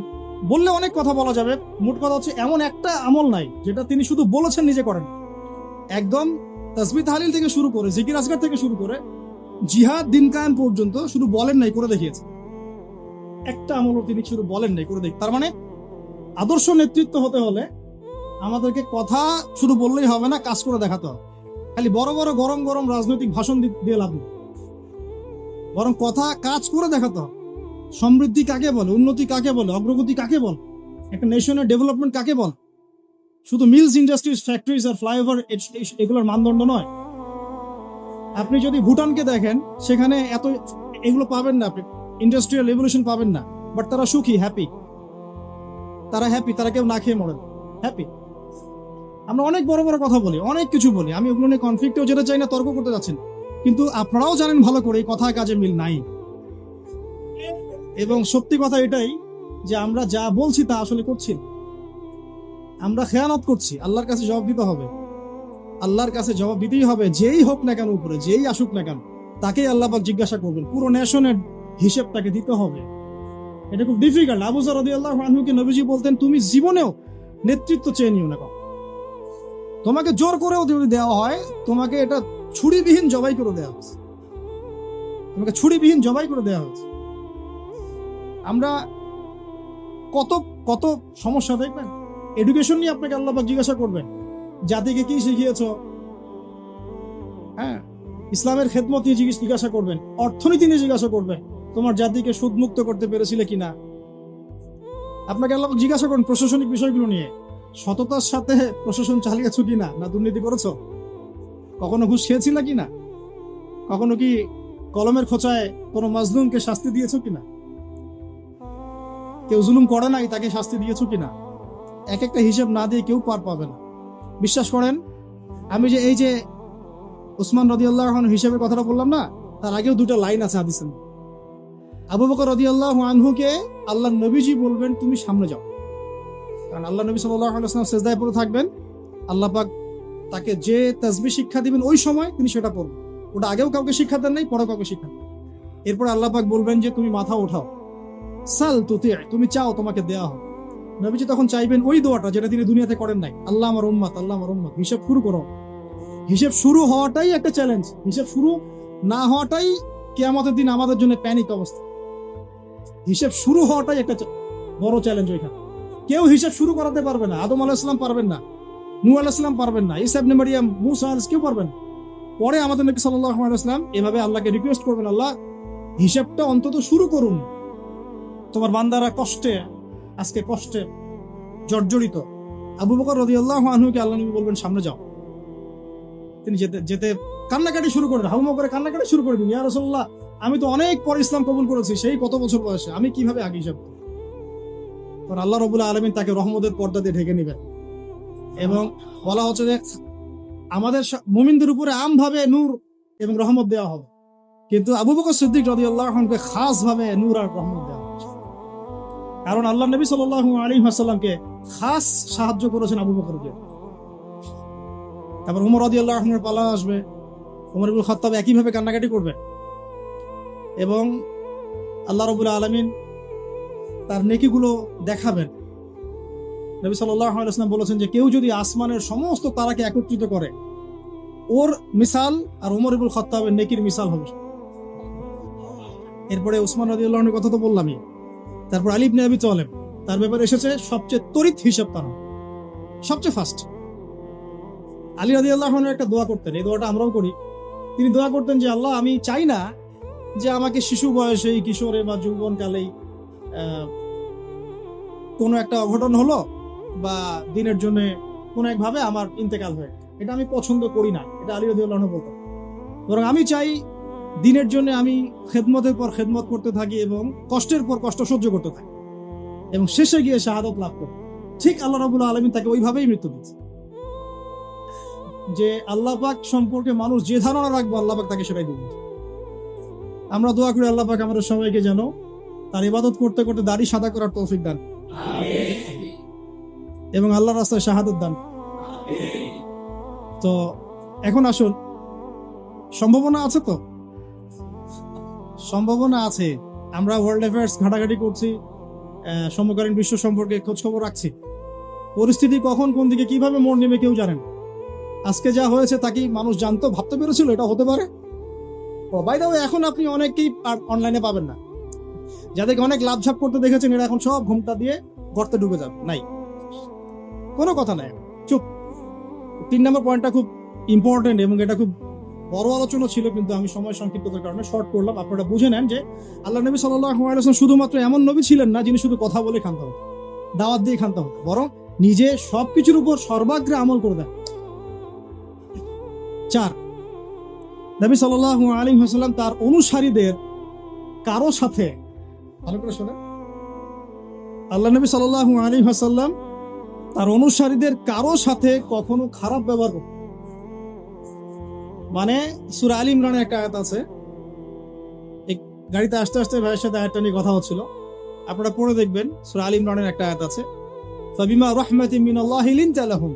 বললে অনেক কথা বলা যাবে, মোট কথা হচ্ছে এমন একটা আমল নাই যেটা তিনি শুধু বলেছেন নিজে করেন। একদম তাসবিহ তাহলিল থেকে শুরু করে, জিকির আজকার থেকে শুরু করে জিহাদ দিন কায়েম পর্যন্ত শুধু বলেন নাই, করে দেখিয়েছে। একটা আমলও তিনি শুধু বলেন নাই, করে দেখি। তার মানে আদর্শ নেতৃত্ব হতে হলে আমাদেরকে কথা শুধু বললেই হবে না, কাজ করে দেখাতে হবে। খালি বড় বড় গরম গরম রাজনৈতিক ভাষণ দিয়ে লাভ নেই, বরং কথা কাজ করে দেখাতে হবে। সমৃদ্ধি কাকে বলে, উন্নতি কাকে বলে, অগ্রগতি কাকে বলে, একটা নেশনের ডেভেলপমেন্ট কাকে বলে? শুধু মিলস, ইন্ডাস্ট্রিজ, ফ্যাক্টরিজ আর ফ্লাইওভার এগুলোর মানদণ্ড নয়। আপনি যদি ভুটানকে দেখেন, সেখানে এত এগুলো পাবেন না, আপনি ইন্ডাস্ট্রিয়াল রেভলিউশন পাবেন না, বাট তারা সুখী, হ্যাপি। তারা হ্যাপি, তারা কেউ না খেয়ে মরেন, হ্যাপি। আমরা অনেক বড় বড় কথা বলি, অনেক কিছু বলি, আমি ওগুলো নিয়ে কনফ্লিক্টেও যেতে চাই না, তর্ক করতে যাচ্ছেন, কিন্তু আপনারাও জানেন ভালো করে কথা কাজে মিল নাই। এবং সত্যি কথা এটাই যে আমরা যা বলছি তা আসলে করছি, আমরা খেয়ানত করছি। আল্লাহর কাছে জবাব দিতে হবে, আল্লাহর কাছে জবাব দিতেই হবে। যেই হোক না কেন উপরে, যেই আসুক না কেন, তাকেই আল্লাহ পাক জিজ্ঞাসা করবেন, পুরো নেশনের হিসেব তাকে দিতে হবে। এটা খুব ডিফিকাল্ট। আবু যর রাদিয়াল্লাহু আনহুকে নবীজি বলতেন, তুমি জীবনেও নেতৃত্ব চেয়ে নিও না, তোমাকে জোর করেও যদি দেওয়া হয়, তোমাকে এটা ছুরিবিহীন জবাই করে দেওয়া হচ্ছে, তোমাকে ছুরিবিহীন জবাই করে দেওয়া হচ্ছে। আমরা কত কত সমস্যা দেখবেন। এডুকেশন নিয়ে আপনাকে আল্লাহ পাক জিজ্ঞাসা করবেন, জাতিকে কি শিখিয়েছো? হ্যাঁ, ইসলামের খেদমত নিয়ে জিজ্ঞাসা করবেন, অর্থনীতি নিয়ে জিজ্ঞাসা করবেন, তোমার জাতিকে সুদমুক্ত করতে পেরেছিলে কিনা। আপনাকে আল্লাহ পাক জিজ্ঞাসা করবেন প্রশাসনিক বিষয়গুলো নিয়ে, সততার সাথে প্রশাসন চালিয়েছো কিনা, না দুর্নীতি করেছো, কখনো ঘুষ খেয়েছিল কিনা, কখনো কি কলমের খোঁচায় কোনো মাজলুমকে শাস্তি দিয়েছো কিনা, কেউ জুলুম করে নাই তাকে শাস্তি দিয়েছো কিনা। এক একটা হিসাব না দিয়ে কেউ পার পাবে না। বিশ্বাস করেন, আমি যে এই যে উসমান রাদিয়াল্লাহু আনহু হিসাবের কথাটা বললাম না, তার আগেও 2টা লাইন আছে হাদিসে। আবু বকর রাদিয়াল্লাহু আনহুকে আল্লাহ নবীজি বলবেন, তুমি সামনে যাও, কারণ আল্লাহ নবী সাল্লাল্লাহু আলাইহি ওয়াসাল্লাম সিজদায় পড়ে থাকবেন। আল্লাহ পাক তাকে যে তাসবিহ শিক্ষা দিবেন ওই সময় তিনি সেটা পড়বেন। ওটা আগেও কাউকে শিক্ষা দেন নাই, পরে কাউকে শিক্ষা দেন। এরপর আল্লাহ পাক বলবেন যে তুমি মাথা ওঠাও, সাল তুতি, তুমি চাও তোমাকে দেয়া হবে। নবীজি তখন চাইবেন ওই দোয়াটা যেটা তিনি দুনিয়াতে করেন নাই, আল্লাহ আমার উম্মত, আল্লাহ আমার উম্মত। হিসাব শুরু করো। হিসাব শুরু হওয়াটাই একটা চ্যালেঞ্জ, হিসাব শুরু না হওয়াটাই কিয়ামতের দিন আমাদের জন্য প্যানিক অবস্থা। হিসাব শুরু হওয়াটাই একটা বড় চ্যালেঞ্জ। ওইখানে কেউ হিসাব শুরু করাতে পারবে না। আদম আলাইহিস সালাম পারবেন না, নূহ আলাইহিস সালাম পারবেন না, ঈসা ইবনে মারইয়াম, মুসা আলাইহিস কেউ পারবেন। পরে আমাদের নবী সাল্লাল্লাহু আলাইহি ওয়াসাল্লাম এভাবে আল্লাহকে রিকোয়েস্ট করবেন, আল্লাহ হিসাবটা অন্তত শুরু করুন। তোমার বান্দারা আজকে কষ্টে জর্জরিত। আবু বকর রাদিয়াল্লাহু আনহুকে আল্লাহ নবী বলবেন সামনে যাও। তিনি যেতে যেতে কান্নাকাটি শুরু করলেন, হাউমাউ করে কান্নাকাটি শুরু করে দিন, ইয়া রাসূলুল্লাহ, আমি তো অনেক পর ইসলাম কবুল করেছি, সেই কত বছর বয়সে, আমি কিভাবে আগে হিসাব করব? তখন আল্লাহ রাব্বুল আলামিন তাকে রহমতের পর্দা দিয়ে ঢেকে নেবেন এবং বলা হচ্ছে যে আমাদের মুমিনদের উপরে আমভাবে নূর এবং রহমত দেওয়া হবে, কিন্তু আবু বকর সিদ্দিক রাদিয়াল্লাহু আনহুকে খাস ভাবে নূর আর রহমত দেওয়া হয়েছে। কারণ আল্লাহ নবী সাল্লাল্লাহু আলাইহি ওয়াসাল্লামকে খাস সাহায্য করেছেন আবু বকরকে। তারপর ওমর রাদিয়াল্লাহু আনহুর পালা আসবে, ওমর ইবনে খাত্তাব একইভাবে কান্নাকাটি করবে এবং আল্লাহ রাব্বুল আলামিন তার নেকিগুলো দেখাবেন। নবী সাল্লাল্লাহু আলাইহি ওয়াসাল্লাম বলেছেন যে কেউ যদি আসমানের সমস্ত তারাকে একত্রিত করে, ওর মিসাল আর ওমর ইবনে খাত্তাবের নেকির মিসাল হবে। এরপরে উসমান রাদিয়াল্লাহু আনহুর কথা তো বললামই। তারপর আলী ইবনে আবি তালেব, তার ব্যাপারে এসেছে সবচেয়ে তড়িৎ হিসাব তারা, সবচেয়ে ফাস্ট। আলী রাদিয়াল্লাহু আনহু একটা দোয়া করতেন, এই দোয়াটা আমরাও করি। তিনি দোয়া করতেন যে আল্লাহ, আমি চাই না যে আমাকে শিশু বয়সেই, কিশোরে বা যৌবনকালেই কোনো একটা অঘটন হলো বা দিনের জন্য কোনো একভাবে আমার ইন্তেকাল হয়, এটা আমি পছন্দ করি না। এটা আলী রাদিয়াল্লাহু আনহু বলতেন। বরং আমি চাই দিনের জন্য আমি খেদমতের পর খেদমত করতে থাকি এবং কষ্টের পর কষ্ট সহ্য করতে থাকি এবং শেষে গিয়ে শাহাদত লাভ করি। ঠিক আল্লাহ রাব্বুল আলামিন তাকে ওইভাবেই মৃত্যু দিয়েছে। যে আল্লাহ পাক সম্পর্কে মানুষ যে ধারণা রাখবো, আল্লাহ পাক তাকে সেটাই দিবেন। আমরা দোয়া করি আল্লাহ পাক আমাদের সবাইকে যেন তার ইবাদত করতে করতে দাড়ি সাদা করার তৌফিক দান এবং আল্লাহর রাস্তায় শাহাদত দান। তো এখন আসুন, সম্ভাবনা আছে তো? সম্ভাবনা আছে। আমরা ওয়ার্ল্ড অ্যাফেয়ার্স ঘাটাঘাটি করছি, সমকালীন বিশ্ব সম্পর্কে খোঁজ খবর রাখছি। পরিস্থিতি কখন কোন দিকে কিভাবে মোড় নেবে কেউ জানেন। আজকে যা হয়েছে তা কি মানুষ জানতো, ভাবতে পেরেছিল এটা হতে পারে? বাই দা ওয়ে, এখন আপনি অনেককেই অনলাইনে পাবেন না, যাদেরকে অনেক লাভঝাপ করতে দেখেছেন, এরা এখন সব ঘুমটা দিয়ে গর্তে ডুবে যাবে। নাই, কোনো কথা নাই, চুপ। 3 নম্বর পয়েন্টটা খুব ইম্পর্টেন্ট এবং এটা খুব বড় আলোচনা ছিল, কিন্তু আমি সময় সংক্ষিপ্ততার কারণে শর্ট করলাম। আপনারা বুঝে নেন যে আল্লাহ নবী সাল্লাল্লাহু আলাইহি ওয়াসাল্লাম শুধুমাত্র এমন নবী ছিলেন না যিনি শুধু কথা বলে খানতে হতো, দাওয়াত দিয়ে খানতে হতো, বরং নিজে সবকিছুর উপর সর্বাগ্রে আমল করে দেন। 4, নবী সাল্লাল্লাহু আলাইহি ওয়াসাল্লাম তার অনুসারীদের কারো সাথে, ভালো করে শোনেন, আল্লাহ নবী সাল্লাল্লাহু আলাইহি ওয়াসাল্লাম তার অনুসারীদের কারো সাথে কখনো খারাপ ব্যবহার করতেন। মানে সূরা আলে ইমরানের একটা আয়াত আছে, এই গাড়িতে আসতে আসতে ভাইয়ের সাথে আয়াতটা নিয়ে কথা হচ্ছিল, আপনারা পড়ে দেখবেন। সূরা আলে ইমরানের একটা আয়াত আছে, ফাবিমা রাহমাতিন মিনাল্লাহি লিনতা লাহুম।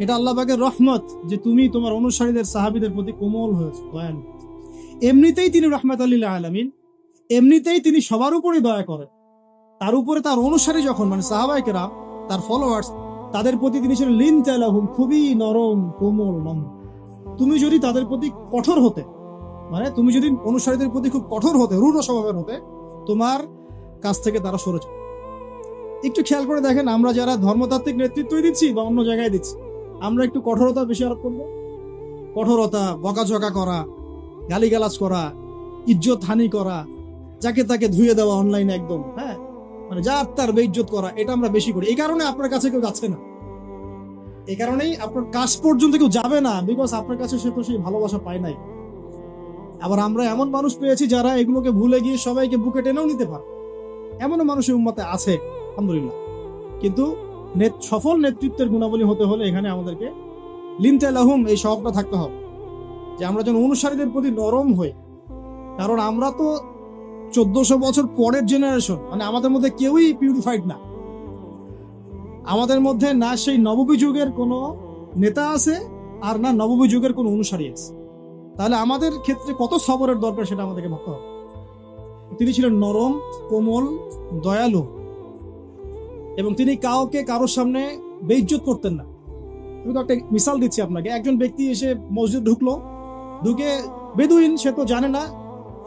এটা আল্লাহ পাকের রহমত যে তুমি তোমার অনুসারীদের, সাহাবীদের প্রতি কোমল হয়েছে, দয়ালু। এমনিতেই তিনি রাহমাতুল লিল আলামিন, এমনিতেই তিনি সবার উপরে দয়া করেন। তার উপরে তার অনুসারী যখন, মানে সাহাবায়ে কেরাম, তার ফলোয়ার্স, তাদের প্রতি তিনি ছিলেন লিনতা লাহুম, খুবই নরম, কোমল, নম্র। তুমি যদি তাদের প্রতি কঠোর হতে, মানে তুমি যদি অনুসারীদের প্রতি খুব কঠোর হতে, রূঢ় স্বভাবের হতে, তোমার কাছ থেকে তারা সরে যাবে। একটু খেয়াল করে দেখেন, আমরা যারা ধর্মতাত্ত্বিক নেতৃত্বই দিচ্ছি বা অন্য জায়গায় দিচ্ছি, আমরা একটু কঠোরতা বেশি আরোপ করবো। কঠোরতা, বকাঝকা করা, গালিগালাজ করা, ইজ্জত হানি করা, যাকে তাকে ধুয়ে দেওয়া অনলাইনে একদম, হ্যাঁ, মানে যার তার বেইজ্জত করা, এটা আমরা বেশি করি। এই কারণে আপনার কাছে কেউ যাচ্ছে না, এই কারণেই আপনার কাছ পর্যন্ত কেউ যাবে না, বিকজ আপনার কাছে সে তো সেই ভালোবাসা পায় নাই। আবার আমরা এমন মানুষ পেয়েছি যারা এগুলোকে ভুলে গিয়ে সবাইকে বুকে টেনেও নিতে পারে, এমনও মানুষের উম্মতে আছে, আলহামদুলিল্লাহ। কিন্তু সফল নেতৃত্বের গুণাবলী হতে হলে এখানে আমাদেরকে লিনতা লাহুম এই স্বভাবটা থাকতে হবে, যে আমরা যেন অনুসারীদের প্রতি নরম হই। কারণ আমরা তো 1400 বছর পরের জেনারেশন, মানে আমাদের মধ্যে কেউই পিউরিফাইড না। আমাদের মধ্যে না সেই নববী যুগের কোনো নেতা আছে, আর না নববী যুগের কোনো অনুসারী আছে। তাহলে আমাদের ক্ষেত্রে কত সবরের দরকার সেটা আমাদেরকে ভাবতে হবে। তিনি ছিলেন নরম, কোমল, দয়ালু এবং তিনি কাউকে কারোর সামনে বেইজ্জত করতেন না। আমি তো একটা মিসাল দিচ্ছি আপনাকে। একজন ব্যক্তি এসে মসজিদ ঢুকে বেদুইন, সে তো জানে না,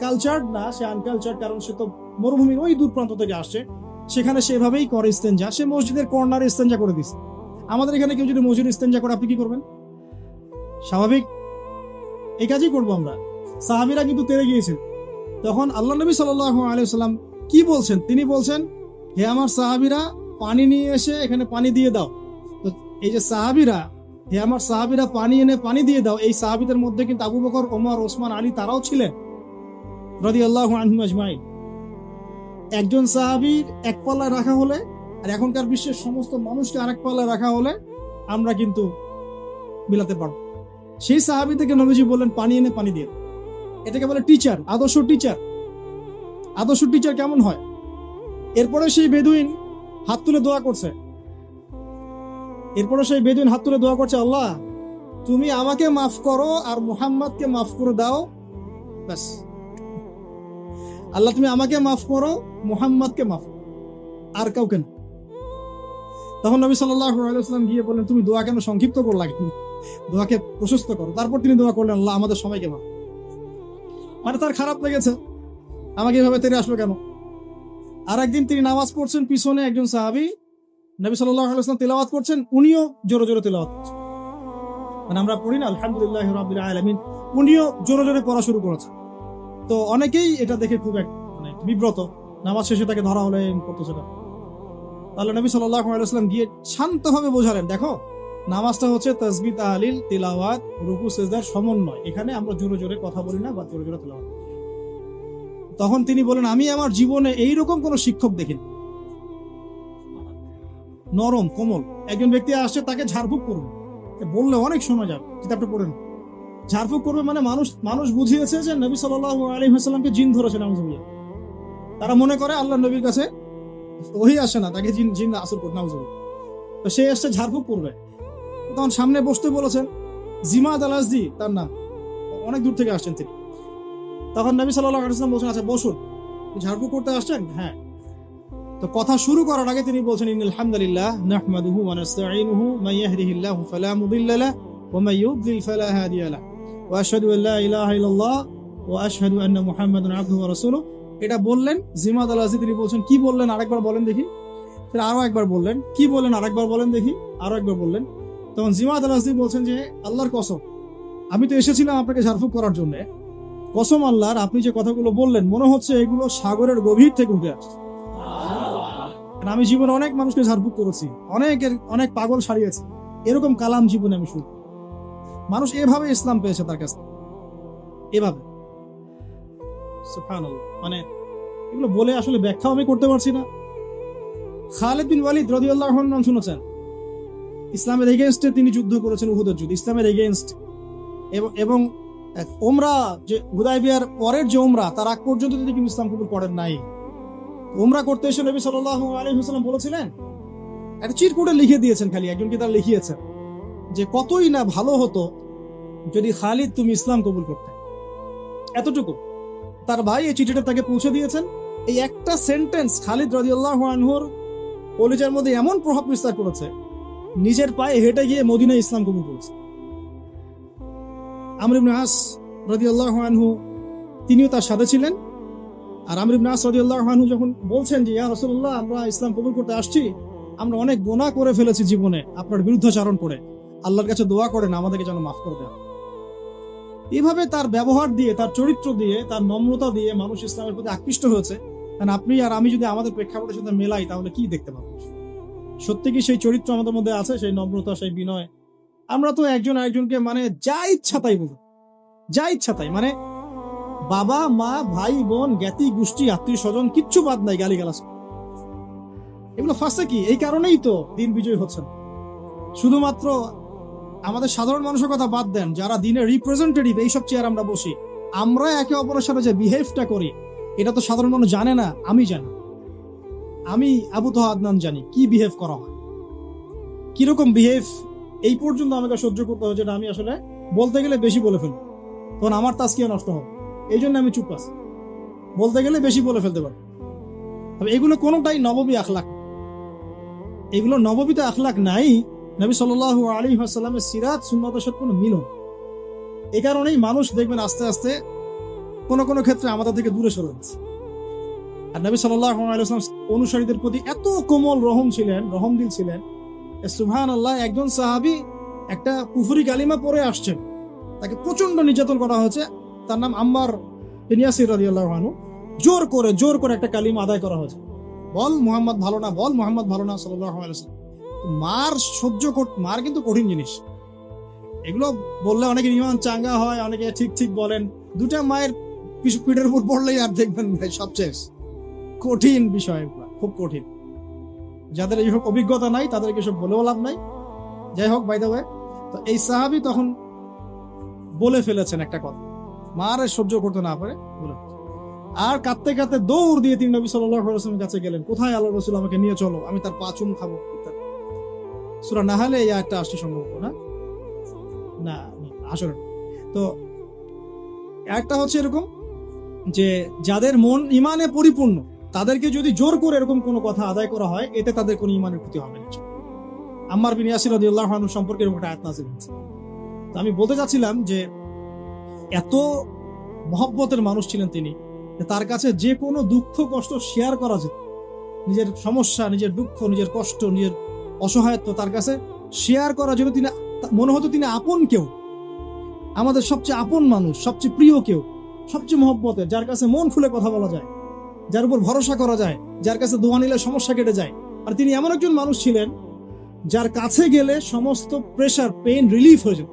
কালচার না, সে আনকালচার, কারণ সে তো মরুভূমির ওই দূর প্রান্ত থেকে আসছে, সেখানে সেভাবেই করে ইস্তেঞ্জা, সে মসজিদের কর্নারে ইস্তেঞ্জা করে দিচ্ছে। আমাদের এখানে কেউ যদি মসজিদ ইস্তেঞ্জা করে, আপনি কি করবেন? স্বাভাবিক এই কাজই করবো আমরা। সাহাবীরা কিন্তু তেড়ে গিয়েছেন। তখন আল্লাহ নবী সাল্লাল্লাহু আলাইহি ওয়াসাল্লাম কি বলছেন? তিনি বলছেন, হে আমার সাহাবীরা, পানি নিয়ে এসে এখানে পানি দিয়ে দাও। তো এই যে সাহাবীরা, হে আমার সাহাবীরা পানি এনে পানি দিয়ে দাও, এই সাহাবীদের মধ্যে কিন্তু আবু বকর, ওমর, ওসমান, আলী তারাও ছিলেন রাদিয়াল্লাহু আনহুম আজমাইন। একজন সাহাবীর এক পাল্লায় রাখা হলে আর এখনকার বিশ্বের সমস্ত মানুষকে আরেক পাল্লায় রাখা হলে আমরা কিন্তু মিলাতে পারবো। সেই সাহাবী থেকে নবীজি বললেন পানি এনে পানি দিয়ে। এটাকে বলে টিচার, আদর্শ টিচার। আদর্শ টিচার কেমন হয়? এরপরে সেই বেদুইন হাত তুলে দোয়া করছে। আল্লাহ তুমি আমাকে মাফ করো আর মুহাম্মদকে মাফ করে দাও, ব্যাস। আল্লাহ তুমি আমাকে মাফ করো, মুহাম্মদকে মাফ করো, আর কাউকে না। তখন নবী সাল্লাল্লাহু আলাইহি ওয়াসাল্লাম গিয়ে বললেন, তুমি দোয়া কেন সংক্ষিপ্ত করলা, দোয়াকে প্রশস্ত করো। তারপর তিনি দোয়া করলেন, আল্লাহ আমাদের সবাইকে মাফ। মানে তার খারাপ লেগেছে, আমাকে এভাবে তেরে আসলো কেন। আর একদিন তিনি নামাজ পড়ছেন, পিছনে একজন সাহাবী নবী সাল্লাল্লাহু আলাইহি ওয়াসাল্লাম তেলাওয়াত করছেন, উনিও জোরে জোরে তেলাওয়াত করছেন। মানে আমরা পড়ি না আলহামদুলিল্লাহি রাব্বিল আলামিন, উনিও জোরে জোরে পড়া শুরু করেছেন। তো অনেকেই এটা দেখে খুব মানে বিব্রত, নামাজ শেষে তাকে ধরা হলে করতেছে না। তাহলে নবী সাল্লাল্লাহু আলাইহি ওয়াসাল্লাম গিয়ে শান্তভাবে বোঝালেন, দেখো নামাজটা হচ্ছে তাসবিহ, তাহলিল, তিলাওয়াত, রুকু, সিজদার সমন্বয়। এখানে আমরা জোরে জোরে কথা বলি না বা জোরে জোরে তেলাওয়াত। তখন তিনি বলেন, আমি আমার জীবনে এইরকম কোন শিক্ষক দেখিনি। নরম কোমল একজন ব্যক্তি আসছে, তাকে ঝাড়ফুঁক করবে, বললে অনেক সময় যাবে, কিতাবটা পড়েন। ঝাড়ফুঁক করবে মানে মানুষ বুঝিয়েছে যে নবী সাল্লাল্লাহু আলাইহি ওয়াসাল্লামকে জিন ধরেছে। নাউজুবিল্লাহ। তারা মনে করে আল্লাহ নবীর কাছে ওহী আসে না, তাকে জিন আসর করে। নাউজুবিল্লাহ। তো সে এসছে ঝাড়ফুঁক করবে, তখন সামনে বসতে বলেছেন, জিমাদ আল আজদি তার নাম, অনেক দূর থেকে আসছেন তিনি। তখন নবী সাল্লাল্লাহু আলাইহি ওয়াসাল্লাম বলছেন, আচ্ছা বসুন, ঝাড়ফুঁক করতে আসছেন? হ্যাঁ। তো কথা শুরু করার আগে তিনি বলছেন, ইন্নাল হামদালিল্লাহ নাহমাদুহু ওয়া নাস্তাঈনুহু মান ইয়াহদিহিল্লাহু ফালা মুদিল্লা লাহু ওয়া মান ইউদ্লিল ফালা হাদিয়া লাহু ওয়া আশহাদু আল্লা ইলাহা ইল্লাল্লাহ ওয়া আশহাদু আন্না মুহাম্মাদান আবদুহু ওয়া রাসূলুহু। এটা বললেন জিমাদ আল আজদি। তিনি বলছেন, কি বললেন আরেকবার বলেন দেখি। তিনি আরো একবার বললেন, কি বললেন আরেকবার বলেন দেখি। আরো একবার বললেন। তখন জিমাদ আল আজদি বলছেন যে, আল্লাহর কসম, আমি তো এসেছিলাম আপনাকে ঝাড়ফুঁক করার জন্য। কসম আল্লাহর, আপনি যে কথাগুলো বললেন মনে হচ্ছে এগুলো সাগরের গভীর থেকে উঠে আসছে। আমি জীবনে অনেক মানুষকে ঝাড়ফুঁক করেছি, অনেক পাগল সারিয়েছি, এরকম কালাম জীবনে আমি শুনি। মানুষ এভাবে ইসলাম পেয়েছে তার কাছে, এভাবে। সুবহানাল্লাহ। মানে এগুলো বলে আসলে ব্যাখ্যাও আমি করতে পারছি না। খালিদ বিন ওয়ালিদ রাদিয়াল্লাহু আনহু নাম শুনেছেন? ইসলামের এগেইনস্টে তিনি যুদ্ধ করেছেন, উহুদের যুদ্ধ, ইসলামের এগেইনস্ট। এবং ওমরা যে হুদায়বিয়ার পরের যে ওমরা, তার আগ পর্যন্ত তিনি কিন্তু ইসলাম কবুল করেন নাই। ওমরা করতে এসে নবী সাল্লাল্লাহু আলাইহি ওয়াসাল্লাম বলেছিলেন, একটা চিরকুটে লিখে দিয়েছেন, খালি একজনকে তার লিখিয়েছেন যে কতই না ভালো হতো যদি খালিদ তুমি ইসলাম কবুল করতে। এতটুকু তার ভাই এই চিঠিটা তাকে পৌঁছে দিয়েছেন। এই একটা সেন্টেন্স খালিদ রাদিয়াল্লাহু আনহুর কলিজার মধ্যে এমন প্রভাব বিস্তার করেছে, নিজের পায়ে হেঁটে গিয়ে মদিনায় ইসলাম কবুল করেছে। আমর ইবনে আস রাদিয়াল্লাহু আনহু তিনিও তার সাথে ছিলেন। আর আমর ইবনে আস রাদিয়াল্লাহু আনহু যখন বলছেন যে, ইয়া রাসূলুল্লাহ, আমরা ইসলাম কবুল করতে আসছি, আমরা অনেক গুনাহ করে ফেলেছি জীবনে আপনার বিরুদ্ধাচরণ করে, আল্লাহর কাছে দোয়া করেন আমাদেরকে যেন মাফ করে দেন। এইভাবে তার ব্যবহার দিয়ে, তার চরিত্র দিয়ে, তার নম্রতা দিয়ে মানুষ ইসলামের প্রতি আকৃষ্ট হয়েছে। কারণ আপনি আর আমি যদি আমাদের প্রেক্ষাপটের সাথে মেলাই, তাহলে কি দেখতে পাবো? সত্যি কি সেই চরিত্র আমাদের মধ্যে আছে, সেই নম্রতা, সেই বিনয়? আমরা তো একজন আরেকজনকে মানে যা ইচ্ছা তাই বলি, যা ইচ্ছা তাই, মানে বাবা মা ভাই বোন জ্ঞাতি গোষ্ঠী আত্মীয় স্বজন কিচ্ছু বাদ নাই, গালিগালাজ। এগুলো ফাঁসে কি? এই কারণেই তো দিন বিজয় হচ্ছে না। শুধুমাত্র আমাদের সাধারণ মানুষের কথা বাদ দেন, যারা দিনের রিপ্রেজেন্টেটিভ, এইসব চেয়ার আমরা বসি, আমরা একে অপরের সাথে যে বিহেভটা করি, এটা তো সাধারণ মানুষ জানে না। আমি জানি, আমি আবু তোহা আদনান জানি কি বিহেভ করা হয়, কিরকম বিহেভ। এই পর্যন্ত আমাকে সহ্য করতে হচ্ছে, যেটা আমি আসলে বলতে গেলে বেশি বলে ফেলবো, তখন আমার তাজকিয়া নষ্ট হবে। এই জন্য আমি চুপ আছি, বলতে গেলে বেশি বলে ফেলতে পারি। তবে এগুলো কোনোটাই নববী আখলাক, এগুলো নববীতে আখলাক নাই। নবী সাল্লাল্লাহু আলাইহি ওয়াসাল্লামের সিরাত সুন্নতের সাথে কোনো মিলন। এই কারণেই মানুষ দেখবেন আস্তে আস্তে কোনো কোনো ক্ষেত্রে আমাদের থেকে দূরে সরে যাচ্ছে। আর নবী সাল্লাল্লাহু আলাইহি ওয়াসাল্লাম অনুসারীদের প্রতি এত কোমল রহমদিল ছিলেন। সুবহানাল্লাহ। একজন সাহাবী একটা কুফরি কালিমা পড়ে আসছেন, তাকে প্রচন্ড নির্যাতন করা হয়েছে, তার নাম আম্মার বিন ইয়াসির রাদিয়াল্লাহু আনহু। জোর করে একটা কালিমা আদায় করা হয়েছে, বল মুহাম্মদ ভালো না, বল মুহাম্মদ ভালো না সাল্লাল্লাহু আলাইহি ওয়াসাল্লাম। মার কিন্তু কঠিন জিনিস। এগুলো বললে অনেকে ইমান চাঙ্গা হয়, অনেকে ঠিক বলেন, দুটা মায়ের পিঠের উপর পড়লেই আর দেখবেন ভাই সব শেষ। কঠিন বিষয়, খুব কঠিন। যাদের এইসব অভিজ্ঞতা নাই তাদেরকে সব বলেও লাভ নাই। যাই হোক, বাই দ্য ওয়ে, তো এই সাহাবী তখন বলে ফেলেছেন একটা কথা, মার সহ্য করতে না পারে বলে, আর কাঁদতে কাঁদতে দৌড় দিয়ে তিনি নবী সাল্লাল্লাহু আলাইহি ওয়াসাল্লামের কাছে গেলেন, কোথায় আল্লাহ রাসূল, আমাকে নিয়ে চলো, আমি তার পা চুম খাবো। সূরা নাহলে এই আয়াতটা আসছে সম্ভবত, না আসলে। তো একটা হচ্ছে এরকম যে যাদের মন ইমানে পরিপূর্ণ তাদেরকে যদি জোর করে এরকম কোনো কথা আদায় করা হয়, এতে তাদের কোনো ইমানের ক্ষতি হবে না। আম্মার বিন ইয়াসির রাদিয়াল্লাহু আনহু সম্পর্কে এরকম একটা আয়াত নাযিল হয়েছে। তো আমি বলতে চাচ্ছিলাম যে এত মহব্বতের মানুষ ছিলেন তিনি, তার কাছে যে কোনো দুঃখ কষ্ট শেয়ার করা যেত, নিজের সমস্যা, নিজের দুঃখ, নিজের কষ্ট, নিজের অসহায়ত্ব তার কাছে শেয়ার করার জন্য তিনি মনে হতো তিনি আপন কেউ, আমাদের সবচেয়ে আপন মানুষ, সবচেয়ে প্রিয় কেউ, সবচেয়ে মহব্বতের, যার কাছে মন খুলে কথা বলা যায়, যার উপর ভরসা করা যায়, যার কাছে দোয়া নিলে সমস্যা কেটে যায়। আর তিনি এমন একজন মানুষ ছিলেন যার কাছে গেলে সমস্ত প্রেশার, পেইন রিলিফ হয়ে যেত।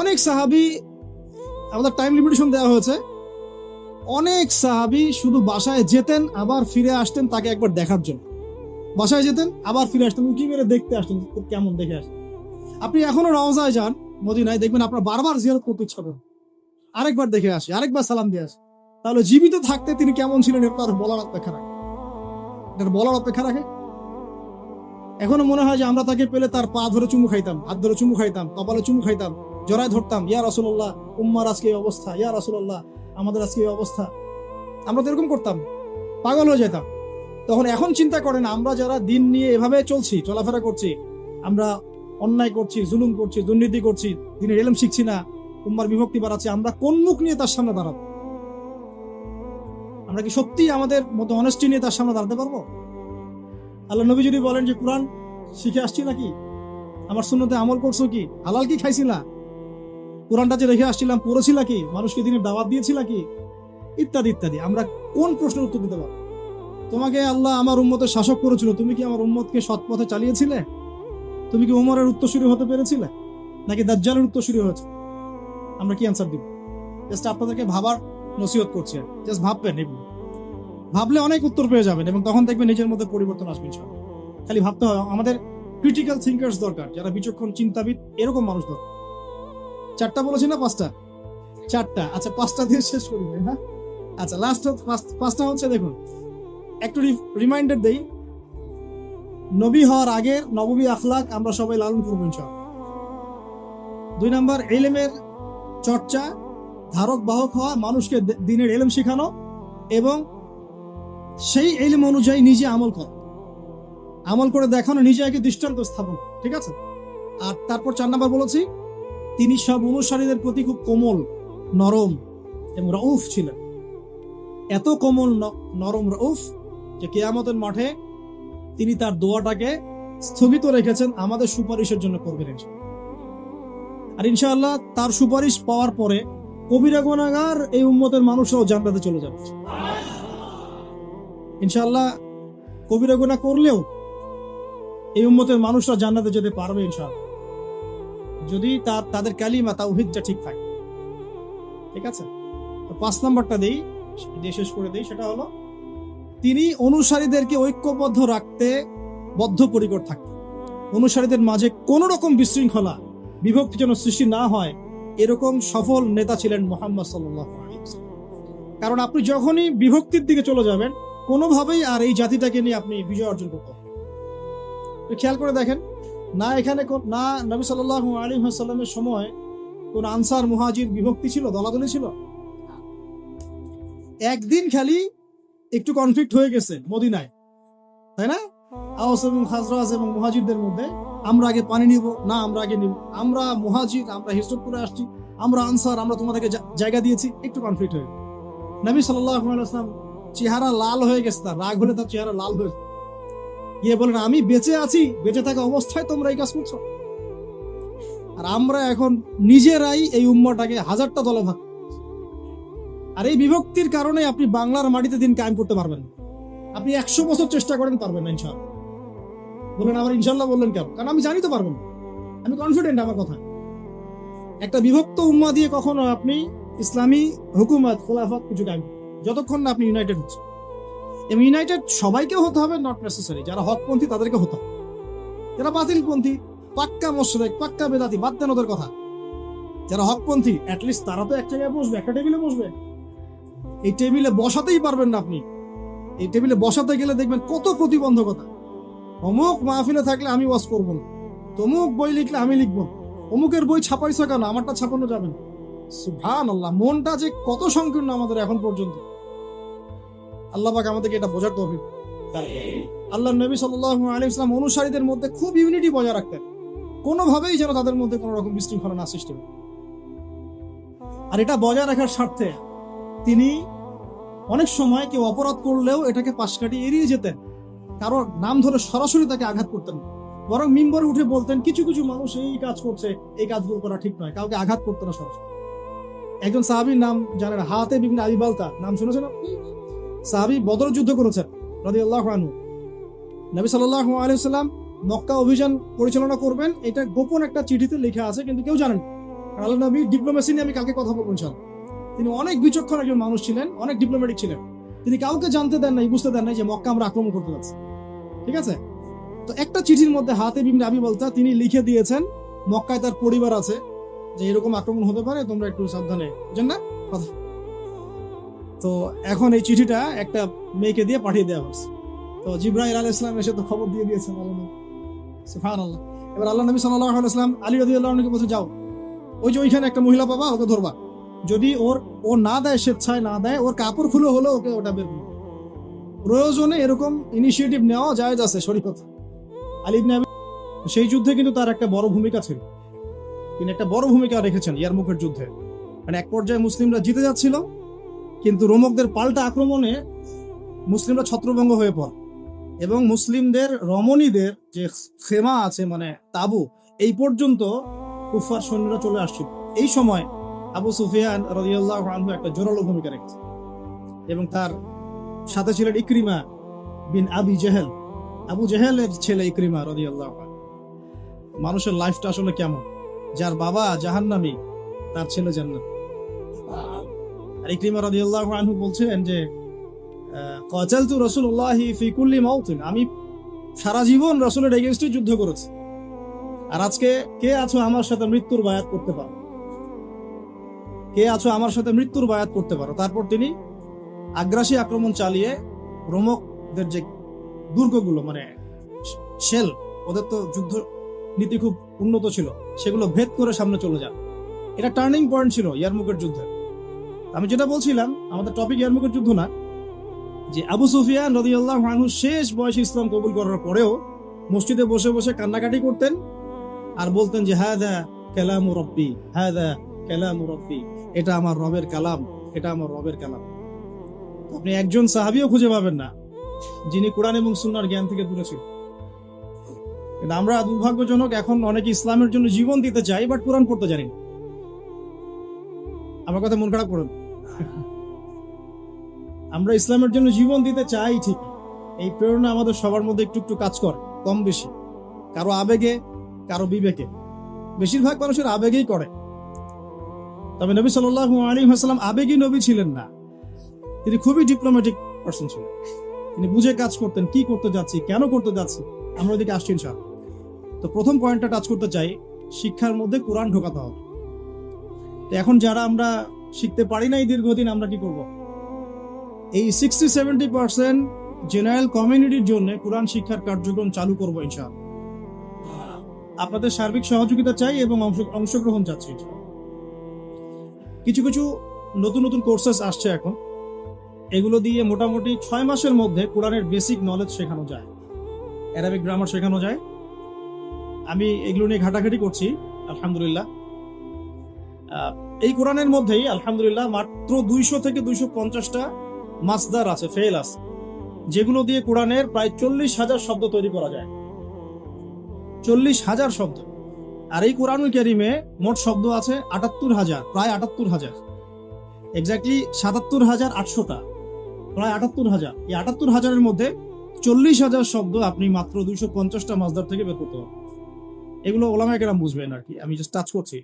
অনেক সাহাবী, আমাদের টাইম লিমিটেশন দেওয়া হয়েছে, অনেক সাহাবী শুধু বাসায় যেতেন আবার ফিরে আসতেন তাকে একবার দেখার জন্য। বাসায় যেতেন আবার ফিরে আসতেন, উঁকি মেরে দেখতে আসতেন কেমন দেখে আসতেন। আপনি এখনো রওজায় যান মদিনায়, দেখবেন আপনার বারবার জিয়ারত করতে ইচ্ছা হবে, আরেকবার দেখে আসে, আরেকবার সালাম দিয়ে আসে। তাহলে জীবিত থাকতে তিনি কেমন ছিলেন এটা বলার অপেক্ষা রাখে, এটা বলার অপেক্ষা রাখে। এখনো মনে হয় যে আমরা তাকে পেলে তার পা ধরে চুমু খাইতাম, হাত ধরে চুমু খাইতাম, কপালে চুমু খাইতাম, জড়ায় ধরতাম, ইয়া রাসূলুল্লাহ উম্মার আজকে এই অবস্থা, ইয়া রাসূলুল্লাহ আমাদের আজকে এই অবস্থা। আমরা তো এরকম করতাম, পাগল হয়ে যেতাম। তখন এখন চিন্তা করেন, আমরা যারা দিন নিয়ে এভাবে চলছি, চলাফেরা করছি, আমরা অন্যায় করছি, জুলুম করছি, দুর্নীতি করছি, দিনের ইলম শিখছি না, উম্মার বিভক্তি বাড়াচ্ছি, আমরা কোন মুখ নিয়ে তার সামনে দাঁড়াবো? আমরা কি সত্যি আমাদের মতো অনেস্টি নিয়ে তার সামনে দাঁড়াতে পারবো? আল্লাহ নবী যদি বলেন যে কুরআন শিখে আসছি নাকি, আমার সুন্নতে আমল করছো কি, হালাল কি খাইছিলা, কোরআনটা যে রেখে আসছিলাম পড়েছিলা কি, মানুষকে দিনের দাওয়াত দিয়েছিলা কি, ইত্যাদি ইত্যাদি, আমরা কোন প্রশ্নের উত্তর দিতে পারবো? তোমাকে আল্লাহ আমার উম্মতের শাসক করেছিল, তুমি কি আমার উম্মতকে সৎ পথে চালিয়েছিলে? তুমি কি উমরের উত্তরসূরি হতে পেরেছিলে, নাকি দাজ্জালের উত্তরসূরি হয়েছে? আমরা কি অ্যান্সার দিব? জাস্ট আপনাদেরকে ভাবার নসিহত করছি, জাস্ট ভাববেন, ভাবলে অনেক উত্তর পেয়ে যাবেন এবং তখন দেখবেন নিজের মধ্যে পরিবর্তন আসবে ইনশাআল্লাহ। খালি ভাবতে হয়, আমাদের ক্রিটিক্যাল থিঙ্কার্স দরকার, যারা বিচক্ষণ চিন্তাবিদ, এরকম মানুষ দরকার। 4টা বলেছি না 5টা? 4টা, আচ্ছা 5টা দিয়ে শেষ করি না। আচ্ছা লাস্ট 5টা হচ্ছে, দেখুন একটু রিমাইন্ডার দেই, নবী হওয়ার আগের নববী আখলাক আমরা সবাই লালন করবো ইনশাআল্লাহ। 2 নাম্বার, ইলমের চর্চা, ধারক বাহক হওয়া, মানুষকে দ্বীনের ইলম শেখানো এবং সেই ইলম অনুযায়ী নিজে আমল করা, আমল করে দেখানো, নিজেকে দৃষ্টান্ত স্থাপন, ঠিক আছে? আর তারপর 4 নাম্বার বলেছি, তিনি সব অনুসারীদের প্রতি খুব কোমল, নরম এবং রউফ ছিলেন। এত কোমল, নরম, রউফ যে কিয়ামতের মাঠে তিনি তার দোয়াটাকে স্থগিত রেখেছেন, আমাদের সুপারিশের জন্য করবেন ইনশাআল্লাহ। আর ইনশাআল্লাহ তার সুপারিশ পাওয়ার পরে কবিরা গুনাহগার এই উম্মতের মানুষরাও জান্নাতে চলে যাবে ইনশাআল্লাহ। কবিরা গুনাহ করলেও এই উম্মতের মানুষরা জান্নাতে যেতে পারবে ইনশাআল্লাহ, যদি তাদের কালিমা তাওহীদটা ঠিক থাকে, ঠিক আছে? তো 5 নাম্বারটা দেই, শেষ করে দেই, সেটা হলো তিনি অনুসারীদেরকে ঐক্যবদ্ধ রাখতে বদ্ধপরিকর থাকতেন। অনুসারীদের মাঝে কোন রকম বিশৃঙ্খলা, বিভক্তি যেন সৃষ্টি না হয়, এরকম সফল নেতা ছিলেন মুহাম্মদ সাল্লাল্লাহু আলাইহি ওয়াসাল্লাম। কারণ আপনি যখনই বিভক্তির দিকে চলে যাবেন, কোনোভাবেই আর এই জাতিটাকে নিয়ে আপনি বিজয় অর্জন করতে পারবেন। খেয়াল করে দেখেন, না এখানে না নবী সাল্লাল্লাহু আলাইহি ওয়াসাল্লামের সময় কোন আনসার মুহাজির বিভক্তি ছিল, দলাদলি ছিল। একদিন খালি একটু কনফ্লিক্ট হয়ে গেছে মদিনায়, তাই না? আওস এবং খাজরাজ এবং মুহাজিরদের মধ্যে, আমরা আগে পানি নিব না, আমরা আগে নিব, আমরা মুহাজির, আমরা হিজরত করে আসছি, আমরা আনসার, আমরা তোমাদেরকে জায়গা দিয়েছি, একটু কনফ্লিক্ট হয়ে গেছে। নবী সাল্লাল্লাহু আলাইহি ওয়াসাল্লাম চেহারা লাল হয়ে গেছে, তার রাগ হলে তার চেহারা লাল হয়ে গিয়ে বলেন, আমি বেঁচে আছি, বেঁচে থাকা অবস্থায় তোমরা এই কাজ করছো, আর আমরা এখন নিজেরাই এই উম্মাটাকে 1000টা দলে ভাগ। আর এই বিভক্তির কারণে আপনি বাংলার মাটিতে দিন কায়েম করতে পারবেন না। আপনি 100 বছর চেষ্টা করেন, পারবেন না ইনশাআল্লাহ। বলেন আবার ইনশাআল্লাহ বললেন কেন? কারণ আমি জানি তো পারবেন না, আমি কনফিডেন্ট আমার কথা। একটা বিভক্ত উম্মাহ দিয়ে কখনো আপনি ইসলামী হুকুমত খেলাফত কিছু কায়েম, যতক্ষণ না আপনি ইউনাইটেড হচ্ছে। এবং ইউনাইটেড সবাইকে হতে হবে, নট নেসেসারি। যারা হকপন্থী তাদেরকে হতে হবে, যারা বাতিলপন্থী, পাক্কা মুশরিক, পাক্কা বেদাতি, বাদ দেন ওদের কথা। যারা হকপন্থী অ্যাটলিস্ট তারা তো এক জায়গায় বসবে, একটা টেবিলে বসবে। এই টেবিলে বসাতেই পারবেন না আপনি। এই টেবিলে বসাতে গেলে দেখবেন কত প্রতিবন্ধকতা। অমুক মাহফিলে থাকলে আমি ওয়াজ করব না, তমুক বই লিখলে আমি লিখব না, অমুকের বই ছাপাইছো কেন, আমারটা ছাপানো যাবে না। সুবহানাল্লাহ, মনটা যে কত সংকীর্ণ আমাদের এখন পর্যন্ত। আল্লাহ পাক আমাদেরকে এটা বোঝার তৌফিক। আল্লাহর নবী সাল্লাল্লাহু আলাইহি ওয়াসাল্লাম অনুসারীদের মধ্যে খুব ইউনিটি বজায় রাখতেন, কোনোভাবেই যেন তাদের মধ্যে কোনো রকম বিশৃঙ্খলা না সৃষ্টি হয়। আর এটা বজায় রাখার স্বার্থে তিনি অনেক সময় কেউ অপরাধ করলেও এটাকে পাশ কাটিয়ে এড়িয়ে যেতেন, কারোর নাম ধরে সরাসরি তাকে আঘাত করতেন না, বরং মিম্বরে উঠে বলতেন কিছু কিছু মানুষ এই কাজ করছে, এই কাজগুলো করা ঠিক নয়, কাউকে আঘাত করতেন না সরাসরি। একজন সাহাবীর নাম জানেন, হাতেব ইবনে আবি বালতা, নাম শুনেছেন? সাহাবী বদর যুদ্ধ করেছেন রাদিয়াল্লাহু আনহু। নবী সাল্লাল্লাহু আলাইহি ওয়াসাল্লাম মক্কা অভিযান পরিচালনা করবেন, এটা গোপন একটা চিঠিতে লেখা আছে, কিন্তু কেউ জানেন। আল্লাহ নবী ডিপ্লোমেসি নিয়ে আমি কালকে কথা বলবো ইনশাআল্লাহ। তিনি অনেক বিচক্ষণ একজন মানুষ ছিলেন, অনেক ডিপ্লোম্যাটিক ছিলেন। তিনি কাউকে জানতে দেন নাই, বুঝতে দেন নাই যে মক্কা আমরা আক্রমণ করতে যাচ্ছি। ঠিক আছে? তো একটা চিঠির মধ্যে হাতেব ইবনে আবি বালতা তিনি লিখে দিয়েছেন, মক্কায় তার পরিবার আছে, যে এরকম আক্রমণ হতে পারে, তোমরা একটু সাবধানে, বুঝেন না কথা। তো এখন এই চিঠিটা একটা মেয়েকে দিয়ে পাঠিয়ে দেওয়া হয়েছে। তো জিবরাইল আলাইহিস সালাম এসে তো খবর দিয়ে দিয়েছেন আল্লাহ নবী। সুবহানাল্লাহ। এবার আল্লাহ নবী সাল্লাল্লাহু আলাইহি ওয়াসাল্লাম আলী রাদিয়াল্লাহু আনহুকে বলছে, যাও ওই যে ওইখানে একটা মহিলা পাবা, ওকে ধরবা, যদি ও না দেয়, স্বেচ্ছায় না দেয়, ওর কাপড় খুলে হলো ওকে ওটা বের করবে। প্রয়োজনে এরকম ইনিশিয়েটিভ নেওয়া জায়েজ আছে শরীয়ত। আলী ইবনে আবি সেই যুদ্ধে কিন্তু তার একটা বড় ভূমিকা ছিল, তিনি একটা বড় ভূমিকা রেখেছেন ইয়ারমুকের যুদ্ধে। মানে এক পর্যায়ে মুসলিমরা জিতে যাচ্ছিল, কিন্তু রোমকদের পাল্টা আক্রমণে মুসলিমরা ছত্রভঙ্গ হয়ে পড়ে এবং মুসলিমদের রমণীদের যে খেমা আছে, মানে তাবু, এই পর্যন্ত কুফার সৈন্যরা চলে আসছিল। এই সময় আবু সুফিয়ান রাদিয়াল্লাহু আনহু একটা জোরালো ভূমিকা রেখেছে এবং তার সাথে ছিলেন ইকরিমা বিন আবি জেহেল, আবু জেহেলের ছেলে ইকরিমা রাদিয়াল্লাহু আনহু। মানুষের লাইফটা আসলে কেমন, যার বাবা জাহান্নামী তার ছেলে জান্নাত। আর ইকরিমা রাদিয়াল্লাহু আনহু বলছিলেন যে কাতালতু রাসূলুল্লাহি ফি কুল্লি মাউতিন, আমি সারা জীবন রাসূলের এগেইনস্টে যুদ্ধ করেছি, আর আজকে কে আছো আমার সাথে মৃত্যুর বায়াত করতে পারো, কে আছো আমার সাথে মৃত্যুর বায়াত করতে পারো। তারপর তিনি আগ্রাসী আক্রমণ চালিয়ে রোমকদের যে দুর্গগুলো, মানে শেল, ওদের তো যুদ্ধ নীতি খুব উন্নত ছিল, সেগুলো ভেদ করে সামনে চলে যান। এটা টার্নিং পয়েন্ট ছিল ইয়ারমুকের যুদ্ধে। আমি যেটা বলছিলাম, আমাদের টপিক ইয়ারমুকের যুদ্ধ না, যে আবু সুফিয়ান রাদিয়াল্লাহু আনহু শেষ বয়সে ইসলাম কবুল করার পরেও মসজিদে বসে বসে কান্নাকাটি করতেন আর বলতেন যে হাদা কালামু রাব্বি, হাদা কালামু রাব্বি, এটা আমার রবের কালাম, এটা আমার রবের কালাম। আপনি একজন সাহাবীও খুঁজে পাবেন না যিনি কোরআন এবং সুন্নাহর জ্ঞান থেকে দূরে ছিল। কিন্তু আমরা দুর্ভাগ্যজনক, এখন অনেকে ইসলামের জন্য জীবন দিতে চাই, বাট কোরআন পড়তে জানি না। আমার কথা মন খারাপ করুন, আমরা ইসলামের জন্য জীবন দিতে চাই ঠিক, এই প্রেরণা আমাদের সবার মধ্যে একটু একটু কাজ করে, কম বেশি, কারো আবেগে, কারো বিবেকে, বেশিরভাগ মানুষের আবেগেই করে। তবে নবী সাল্লাল্লাহু আলাইহি ওয়াসাল্লাম আবেগী নবী ছিলেন না, তিনি খুবই ডিপ্লোম্যাটিক পারসন ছিলেন। তিনি বুঝে কাজ করতেন, কি করতে যাচ্ছি, কেন করতে যাচ্ছি। আমরা ওইদিকে আসছি ইনশাআল্লাহ। তো প্রথম পয়েন্টটা টাচ করতে চাই, শিক্ষার মধ্যে কোরআন ঢোকাতে হবে। এখন যারা আমরা শিখতে পারি নাই দীর্ঘদিন, আমরা কি করব? এই 60-70% জেনারেল কমিউনিটির জন্য কোরআন শিক্ষার কার্যক্রম চালু করবো ইনশাআল্লাহ। আপনাদের সার্বিক সহযোগিতা চাই এবং অংশগ্রহণ চাচ্ছি। কিছু কিছু নতুন নতুন কোর্সেস আসছে এখন, এগুলো দিয়ে মোটামুটি 6 মাসের মধ্যে কোরআনের বেসিক নলেজ শেখানো যায়, অ্যারাবিক গ্রামার শেখানো যায়। আমি এগুলো নিয়ে ঘাটাঘাটি করছি আলহামদুলিল্লাহ। এই কোরআনের মধ্যেই আলহামদুলিল্লাহ মাত্র 200 থেকে 250টা মাসদার আছে, ফেল আছে, যেগুলো দিয়ে কোরআনের প্রায় 40,000 শব্দ তৈরি করা যায়। 40,000 শব্দ। আর এই কোরআনুল কারীমে মোট শব্দ আছে 78,000, প্রায় 78,000। এক্স্যাক্টলি ৭৭,৮০০টা, প্রায় ৭৮,০০০। এই ৭৮,০০০-এর মধ্যে ৪০,০০০ শব্দ আপনি মাত্র ২৫০টা মাসদার থেকে বের করতে পারবেন। এগুলো ওলামায়ে কেরাম বুঝবেন আর কি, আমি জাস্ট টাচ করছি।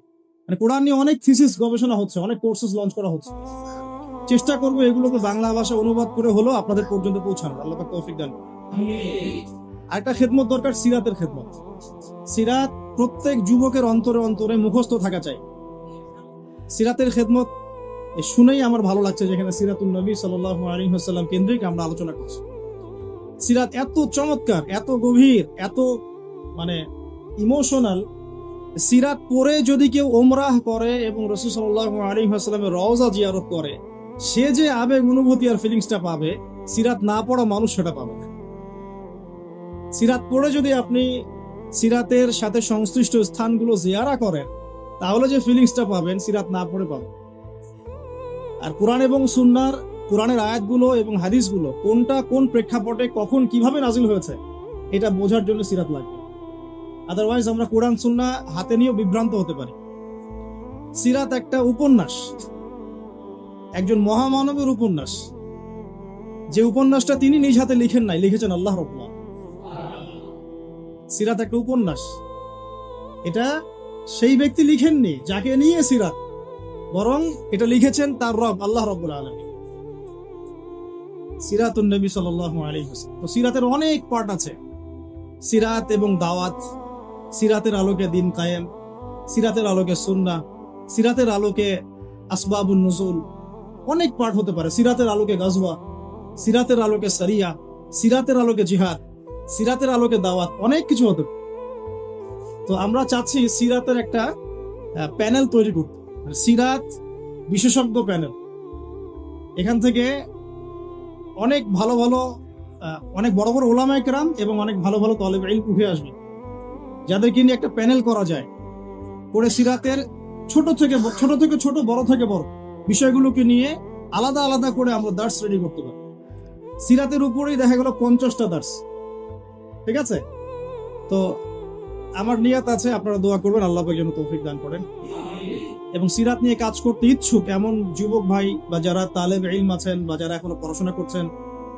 মানে কোরআন নিয়ে অনেক থিসিস গবেষণা হচ্ছে, অনেক কোর্সেস লঞ্চ করা হচ্ছে। চেষ্টা করবো এগুলোকে বাংলা ভাষা অনুবাদ করে হলো আপনাদের পর্যন্ত পৌঁছানোর। আল্লাহ পাক তৌফিক দান। আরেকটা খেদমত দরকার, সিরাতের খেদমত। সিরাত প্রত্যেক যুবকের অন্তরে অন্তরে মুখস্থ থাকা চাই। সিরাতের খেদমত শুনেই আমার ভালো লাগছে, যেখানে সিরাতুন নবী সাল্লাল্লাহু আলাইহি ওয়াসাল্লাম কেন্দ্রিক আমরা আলোচনা করছি। সিরাত এত চমৎকার, এত গভীর, এত মানে ইমোশনাল। সিরাত পড়ে যদি কেউ ওমরাহ করে এবং রাসূল সাল্লাল্লাহু আলাইহি ওয়াসাল্লামের রওজা জিয়ারত করে, সে যে আবেগ অনুভূতি আর ফিলিংসটা পাবে, সিরাত না পড়া মানুষ সেটা পাবে না। সিরাত পড়ে যদি আপনি সিরাতের সাথে সংশ্লিষ্ট স্থানগুলো জিয়ারা করেন, তাহলে যে ফিলিংসটা পাবেন সিরাত না পড়ে পাবেন। আর কোরআন এবং সুন্নাহর, কোরআনের আয়াতগুলো এবং হাদিসগুলো কোনটা কোন প্রেক্ষাপটে কখন কিভাবে নাজিল হয়েছে, এটা বোঝার জন্য সিরাত লাগবে। আদারওয়াইজ আমরা কোরআন সুন্নাহ হাতে নিয়েও বিভ্রান্ত হতে পারি। সিরাত একটা উপন্যাস, একজন মহামানবের উপন্যাস। যে উপন্যাসটা তিনি নিজ হাতে লিখেন নাই, লিখেছেন আল্লাহ রাব্বুল আলামিন। সিরাত একটা উপন্যাস, এটা সেই ব্যক্তি লিখেননি যাকে নিয়ে সিরাত, বরং এটা লিখেছেন তার রব আল্লাহ রাব্বুল আলামিন। সিরাতুন নবী সাল্লাল্লাহু আলাইহি ওয়াসাল্লাম। তো সিরাতের অনেক পার্ট আছে। সিরাত এবং দাওয়াত, সিরাতের আলোকে দিন কায়েম, সিরাতের আলোকে সুন্নাহ, সিরাতের আলোকে আসবাবুন নুজুল, অনেক পার্ট হতে পারে। সিরাতের আলোকে গাজওয়া, সিরাতের আলোকে সারিয়া, সিরাতের আলোকে জিহাদ, সিরাতের আলোকে দাওয়াত, অনেক কিছু হতে পারে। তো আমরা চাচ্ছি সিরাতের একটা প্যানেল তৈরি করতে, সিরাত বিশেষজ্ঞ প্যানেল। এখান থেকে অনেক ভালো ভালো অনেক বড় বড় উলামায়ে কেরাম এবং অনেক ভালো ভালো তালেবে ইলম উঠে আসবে, যাদেরকে নিয়ে একটা প্যানেল করা যায়, করে সিরাতের ছোট থেকে ছোট, বড় থেকে বড় বিষয়গুলোকে নিয়ে আলাদা আলাদা করে আমরা দার্স রেডি করতে পারি। সিরাতের উপরেই দেখা গেল 50টা দার্স। ঠিক আছে? তো আমার নিয়ত আছে, আপনারা দোয়া করবেন আল্লাহ পাক যেন তৌফিক দান করেন। এবং সিরাত নিয়ে কাজ করতে ইচ্ছুক এমন যুবক ভাই বা যারা তালেব ইলম আছেন বা যারা এখনো পড়াশোনা করছেন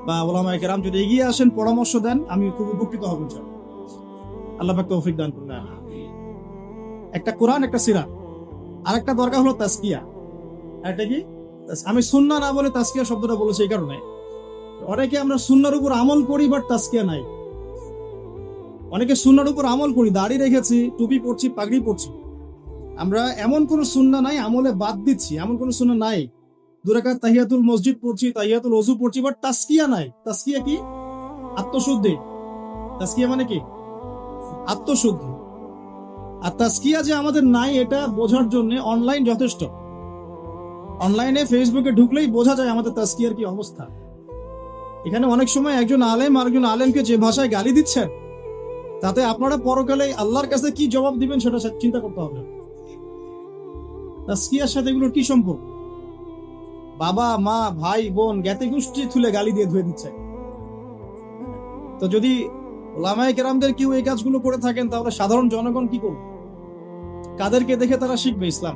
বা উলামায়ে কেরাম যদি এগিয়ে আসেন, পরামর্শ দেন, আমি খুব উপকৃত হব ইনশাআল্লাহ। আল্লাহ পাক তৌফিক দান করুন। একটা কোরআন, একটা সিরাত, আর একটা দরকার হলো তাজকিয়া। একটা কি, আমি সুন্নাহ না বলে তাজকিয়া শব্দটা বলেছি এই কারণে, অনেকে আমরা সুন্নাহর উপর আমল করি বাট তাজকিয়া নাই। অনেকে সুন্নাহর উপর আমল করি, দাড়ি রেখেছি, টুপি পরছি, পাগড়ি পরছি, আমরা এমন কোন সুন্নাহ নাই, আমলে বাদ দিচ্ছি এমন কোন সুন্নাহ নাই। 2 রাকাত তাহিয়াতুল মসজিদ পড়ছি, তাহিয়াতুল ওযু পড়ছি, বাট তাজকিয়া নাই। তাজকিয়া কি? আত্মশুদ্ধি। তাজকিয়া মানে কি? আত্মশুদ্ধি। আর তাজকিয়া যে আমাদের নাই, এটা বোঝার জন্য অনলাইন যথেষ্ট। অনলাইনে ফেসবুকে ঢুকলেই বোঝা যায় আমাদের তাজকিয়ার কি অবস্থা। এখানে অনেক সময় একজন আলেম আরেকজন আলেমকে যে ভাষায় গালি দিচ্ছেন, তাতে আপনারা পরকালে আল্লাহর কাছে কি জবাব দিবেন সেটা চিন্তা করতে হবে। তাজকিয়ার সাথে এগুলোর কি সম্পর্ক? বাবা মা ভাই বোন জ্ঞাতি গোষ্ঠী তুলে গালি দিয়ে ধুয়ে দিচ্ছে। তো যদি উলামায়ে কেরামদের কেউ এই কাজগুলো করে থাকেন, তাহলে সাধারণ জনগণ কি করবে? কাদেরকে দেখে তারা শিখবে ইসলাম?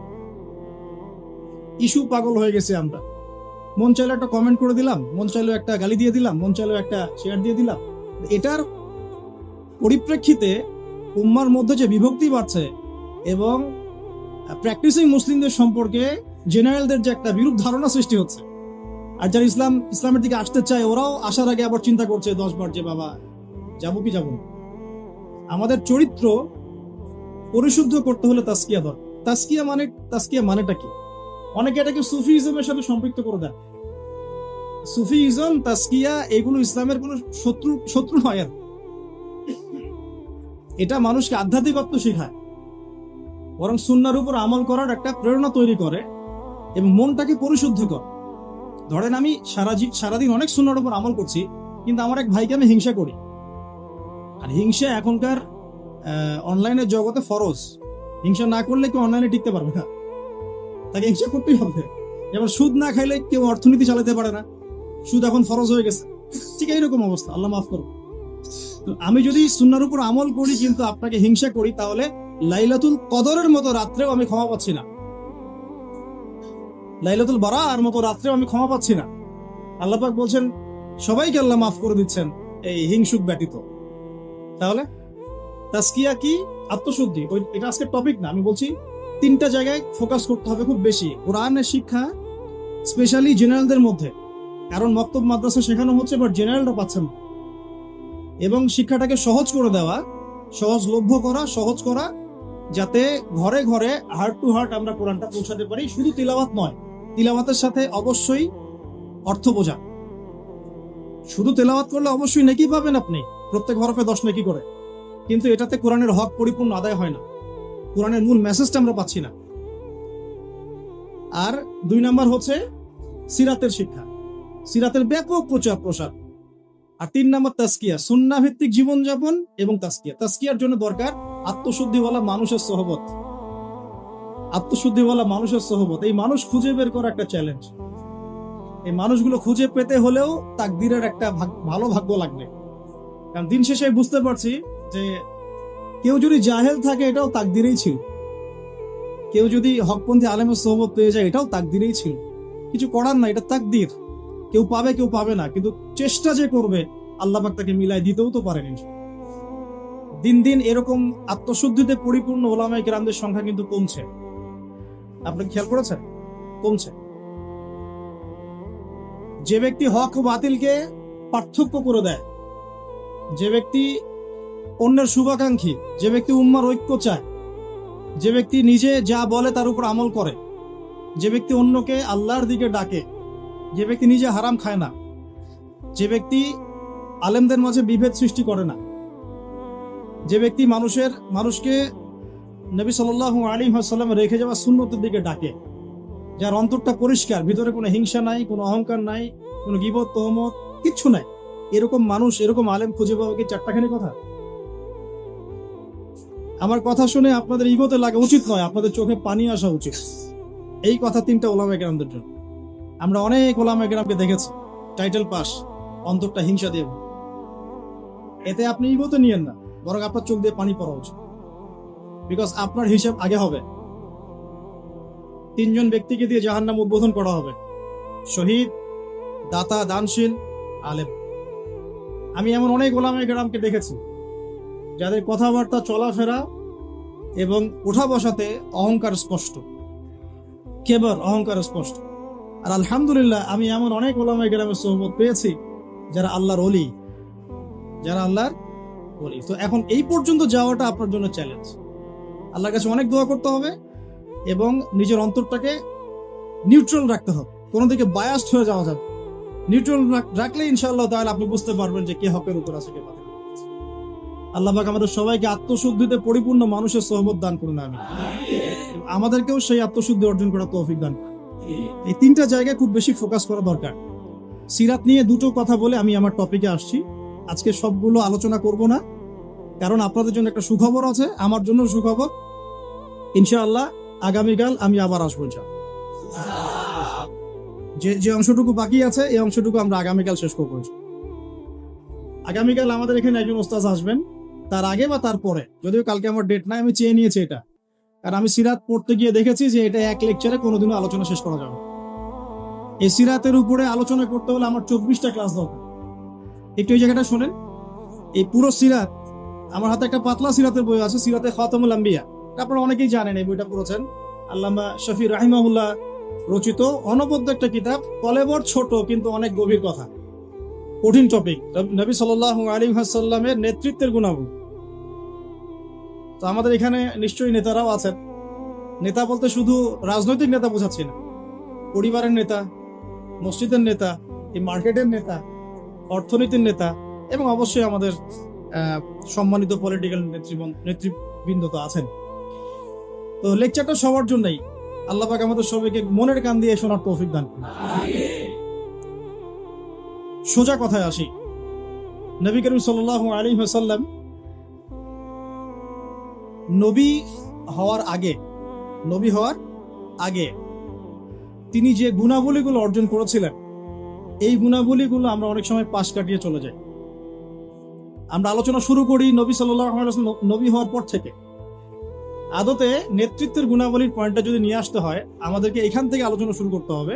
ইস্যু পাগল হয়ে গেছে আমরা। মন চাইলে একটা কমেন্ট করে দিলাম, মন চাইলে একটা গালি দিয়ে দিলাম, মন চাইলে একটা শেয়ার দিয়ে দিলাম। এটার পরিপ্রেক্ষিতে উম্মার মধ্যে যে বিভক্তি বাড়ছে এবং প্র্যাকটিসিং মুসলিমদের সম্পর্কে জেনারেলদের যে একটা বিরূপ ধারণা সৃষ্টি হচ্ছে, আর যারা ইসলামের দিকে আসতে চায়, ওরাও আসার আগে আবার চিন্তা করছে 10 বার যে বাবা যাবো কি যাবো না। আমাদের চরিত্র পরিশুদ্ধ করতে হলে তাজকিয়া দরকার। তাজকিয়া মানেটা কি? অনেকে এটাকে সুফিইজমের সাথে সম্পৃক্ত করে দেন। সুফিইজম, তাজকিয়া এগুলো ইসলামের কোনো শত্রু নয়। আর এটা মানুষকে আধ্যাত্মিকত্ব শেখায়, বরং সুন্নাহর উপর আমল করার একটা প্রেরণা তৈরি করে এবং মনটাকে পরিশুদ্ধ করে। ধরেন আমি সারাদিন অনেক সুন্নাহর উপর আমল করছি, কিন্তু আমার এক ভাইকে আমি হিংসা করি। আর হিংসা এখনকার অনলাইনের জগতে ফরজ। হিংসা না করলে কেউ অনলাইনে টিকতে পারবে না, তাকে হিংসা করতেই হবে। যেমন সুদ না খাইলে কেউ অর্থনীতি চালাতে পারে না, সুদ এখন ফরজ হয়ে গেছে। ঠিক এইরকম অবস্থা, আল্লাহ মাফ করুন। আমি যদি সুন্নাহর উপর আমল করি কিন্তু আপনাকে হিংসা করি, তাহলে লাইলাতুল কদরের মতো রাত্রেও আমি ক্ষমা পাচ্ছি না। লাইলাতুল বারার মতো রাত্রেও আমি ক্ষমা পাচ্ছি না। আল্লাহ পাক বলছেন সবাইকে আল্লাহ মাফ করে দিচ্ছেন এই হিংসুক ব্যতীত। তাহলে তাজকিয়া কি? আত্মশুদ্ধি। এটা আজকে টপিক না, আমি বলছি 3টা জায়গায় ফোকাস করতে হবে খুব বেশি। কোরআনের শিক্ষা স্পেশালি জেনারেলদের মধ্যে, কারণ মক্তব মাদ্রাসা শেখানো হচ্ছে বাট জেনারেলরা পাচ্ছেন না। এবং শিক্ষাটাকে সহজ করে দেওয়া, সহজলভ্য করা, সহজ করা, যাতে ঘরে ঘরে হার্ট টু হার্ট আমরা কোরআনটা পৌঁছাতে পারি। শুধু তিলাওয়াত নয়, তিলাওয়াতের সাথে অবশ্যই অর্থ বোঝা। শুধু তেলাওয়াত করলে অবশ্যই নেকি পাবেন আপনি, প্রত্যেক হরফে 10 নেকি করে, কিন্তু এটাতে কোরআনের হক পরিপূর্ণ আদায় হয় না, কোরআনের মূল মেসেজটা আমরা পাচ্ছি না। আর 2 নাম্বার হচ্ছে সিরাতের শিক্ষা, সিরাতের ব্যাপক প্রচার প্রসার। আর 3 নাম্বার তাজকিয়া, সুন্নাহ ভিত্তিক জীবনযাপন এবং তাজকিয়া। তাজকিয়ার জন্য দরকার আত্মশুদ্ধিওয়ালা মানুষের সোহবত। আত্মশুদ্ধিওয়ালা মানুষের সোহবত, এই মানুষ খুঁজে বের করা একটা চ্যালেঞ্জ। এই মানুষগুলো খুঁজে পেতে হলেও তাকদীরের একটা ভালো ভাগ্য লাগবে। কারণ দিন শেষে বুঝতে পারছি যে কেউ যদি জাহেল থাকে এটাও তাকদীরেই ছিল, কেউ যদি হকপন্থী আলেমের সোহবত পেয়ে যায় এটাও তাকদীরেই ছিল। কিছু করার না, এটা তাকদীর। কেউ পাবে কেউ পাবে না, কিন্তু চেষ্টা যে করবে আল্লাহ পাক তাকে মিলাই দিতেও তো পারেন। দিন দিন এরকম আত্মশুদ্ধিতে পরিপূর্ণ ওলামায়ে কেরামদের সংখ্যা কিন্তু কমছে। আপনি খেয়াল করেছেন? কমছে। যে ব্যক্তি হক ও বাতিলকে পার্থক্য করে দেয়, যে ব্যক্তি অন্যের শুভাকাঙ্ক্ষী, যে ব্যক্তি উম্মার ঐক্য চায়, যে ব্যক্তি নিজে যা বলে তার উপর আমল করে, যে ব্যক্তি অন্যকে আল্লাহর দিকে ডাকে, যে ব্যক্তি নিজে হারাম খায় না, যে ব্যক্তি আলেমদের মাঝে বিভেদ সৃষ্টি করে না, যে ব্যক্তি মানুষকে নবী সাল্লাল্লাহু আলাইহি ওয়াসাল্লাম রেখে যাওয়া সুন্নতের দিকে ডাকে, যার অন্তরটা পরিষ্কার, ভিতরে কোনো হিংসা নাই, কোনো অহংকার নাই, কোনো গীবত তহমত কিচ্ছু নাই, এরকম মানুষ, এরকম আলেম খুঁজে পাওয়া কি 4টাখানি কথা? আমার কথা শুনে আপনাদের ইগোতে লাগা উচিত নয়, আপনাদের চোখে পানি আসা উচিত। এই কথা 3টা ওলামায়ে কেরামদের জন্য। আমরা অনেক ওলামায়ে কেরামকে দেখেছি টাইটেল পাস, অন্তরটা হিংসা দিয়ে। এতে আপনি ইগোতে নিয়েন না, বরং আপনার চোখ দিয়ে পানি পড়া উচিত। বিকজ আপনার হিসাব আগে হবে। 3 জন ব্যক্তিকে দিয়ে জাহান্নাম উদ্বোধন করা হবে: শহীদ, দাতা, দানশীল, আলেম। আমি এমন অনেক ওলামায়ে কেরামকে দেখেছি যাদের কথাবার্তা, চলাফেরা এবং ওঠা বসাতে অহংকার স্পষ্ট, কেবল অহংকার স্পষ্ট। আর আলহামদুলিল্লাহ আমি এমন অনেক ওলামায়ে কেরামের সোহবত পেয়েছি যারা আল্লাহর ওলি, যারা আল্লাহর ওলি। তো এখন এই পর্যন্ত যাওয়াটা আপনার জন্য চ্যালেঞ্জ। আল্লাহর কাছে অনেক দোয়া করতে হবে এবং নিজের অন্তরটাকে নিউট্রাল রাখতে হবে, কোনো দিকে বায়াসড হয়ে যাওয়া যাবে। নিউট্রাল রাখলে ইনশাআল্লাহ তাহলে আপনি বুঝতে পারবেন যে কে হকের উপর আছে, কে বাতিল। আল্লাহ পাক আমাদের সবাইকে আত্মশুদ্ধিতে পরিপূর্ণ মানুষের সোহবত দান করুন, আমিন। আমাদেরকেও সেই আত্মশুদ্ধি অর্জন করার তৌফিক দান। এই 3টা জায়গায় খুব বেশি ফোকাস করা দরকার। সিরাত নিয়ে 2টো কথা বলে আমি আমার টপিকে আসছি। আজকে সবগুলো আলোচনা করব না, কারণ আপনাদের জন্য একটা সুখবর আছে, আমার জন্য সুখবর। ইনশাআল্লাহ আগামীকাল আমি আবার আসবো। যে অংশটুকু বাকি আছে এই অংশটুকু আমরা আগামীকাল শেষ করবো। আগামীকাল আমাদের এখানে একজন ওস্তাদ আসবেন, তার আগে বা তারপরে, যদিও কালকে আমার ডেট নাই, আমি চেয়ে নিয়েছি এটা, কারণ আমি সিরাত পড়তে গিয়ে দেখেছি যে এটা এক লেকচারে কোনোদিনও আলোচনা শেষ করা যাবে। এই সিরাতের উপরে আলোচনা করতে হলে আমার 24টা ক্লাস দরকার। একটু এই জায়গাটা শোনেন। এই পুরো সিরাত, আমার হাতে একটা পাতলা সিরাতের বই আছে, সিরাতে খাতামুল আম্বিয়া, আপনারা অনেকেই জানেন, এই বইটা পড়েছেন। আল্লামা শফি রাহিমাহুল্লাহ রচিত অনবদ্য একটা কিতাব, কলেবর ছোট কিন্তু অনেক গভীর কথা, কঠিন টপিক, নবী সাল্লাল্লাহু আলাইহি ওয়াসাল্লামের নেতৃত্বের গুণাগুণ। তো আমাদের এখানে নিশ্চয়ই নেতারাও আছেন। নেতা বলতে শুধু রাজনৈতিক নেতা বোঝাচ্ছি না, পরিবারের নেতা, মসজিদের নেতা, এই মার্কেটের নেতা, অর্থনীতির নেতা, এবং অবশ্যই আমাদের সম্মানিত পলিটিক্যাল নেতৃবৃন্দ তো আছেন। তো লেকচারটা সবার জন্যই। আল্লাহ পাক আমাদের সবাইকে মনের কান দিয়ে শোনার তৌফিক দান করুন। সোজা কথায় আসি। নবী করিম সাল্লাল্লাহু আলাইহি ওয়াসাল্লাম নবী হওয়ার আগে তিনি যে গুণাবলীগুলো অর্জন করেছিলেন, এই গুণাবলীগুলো আমরা অনেক সময় পাশ কাটিয়ে চলে যাই। আমরা আলোচনা শুরু করি নবী সাল্লাল্লাহু আলাইহি ওয়াসাল্লাম নবী হওয়ার পর থেকে। আদতে নেতৃত্বের গুণাবলীর পয়েন্টটা যদি নিয়ে আসতে হয়, আমাদেরকে এখান থেকে আলোচনা শুরু করতে হবে।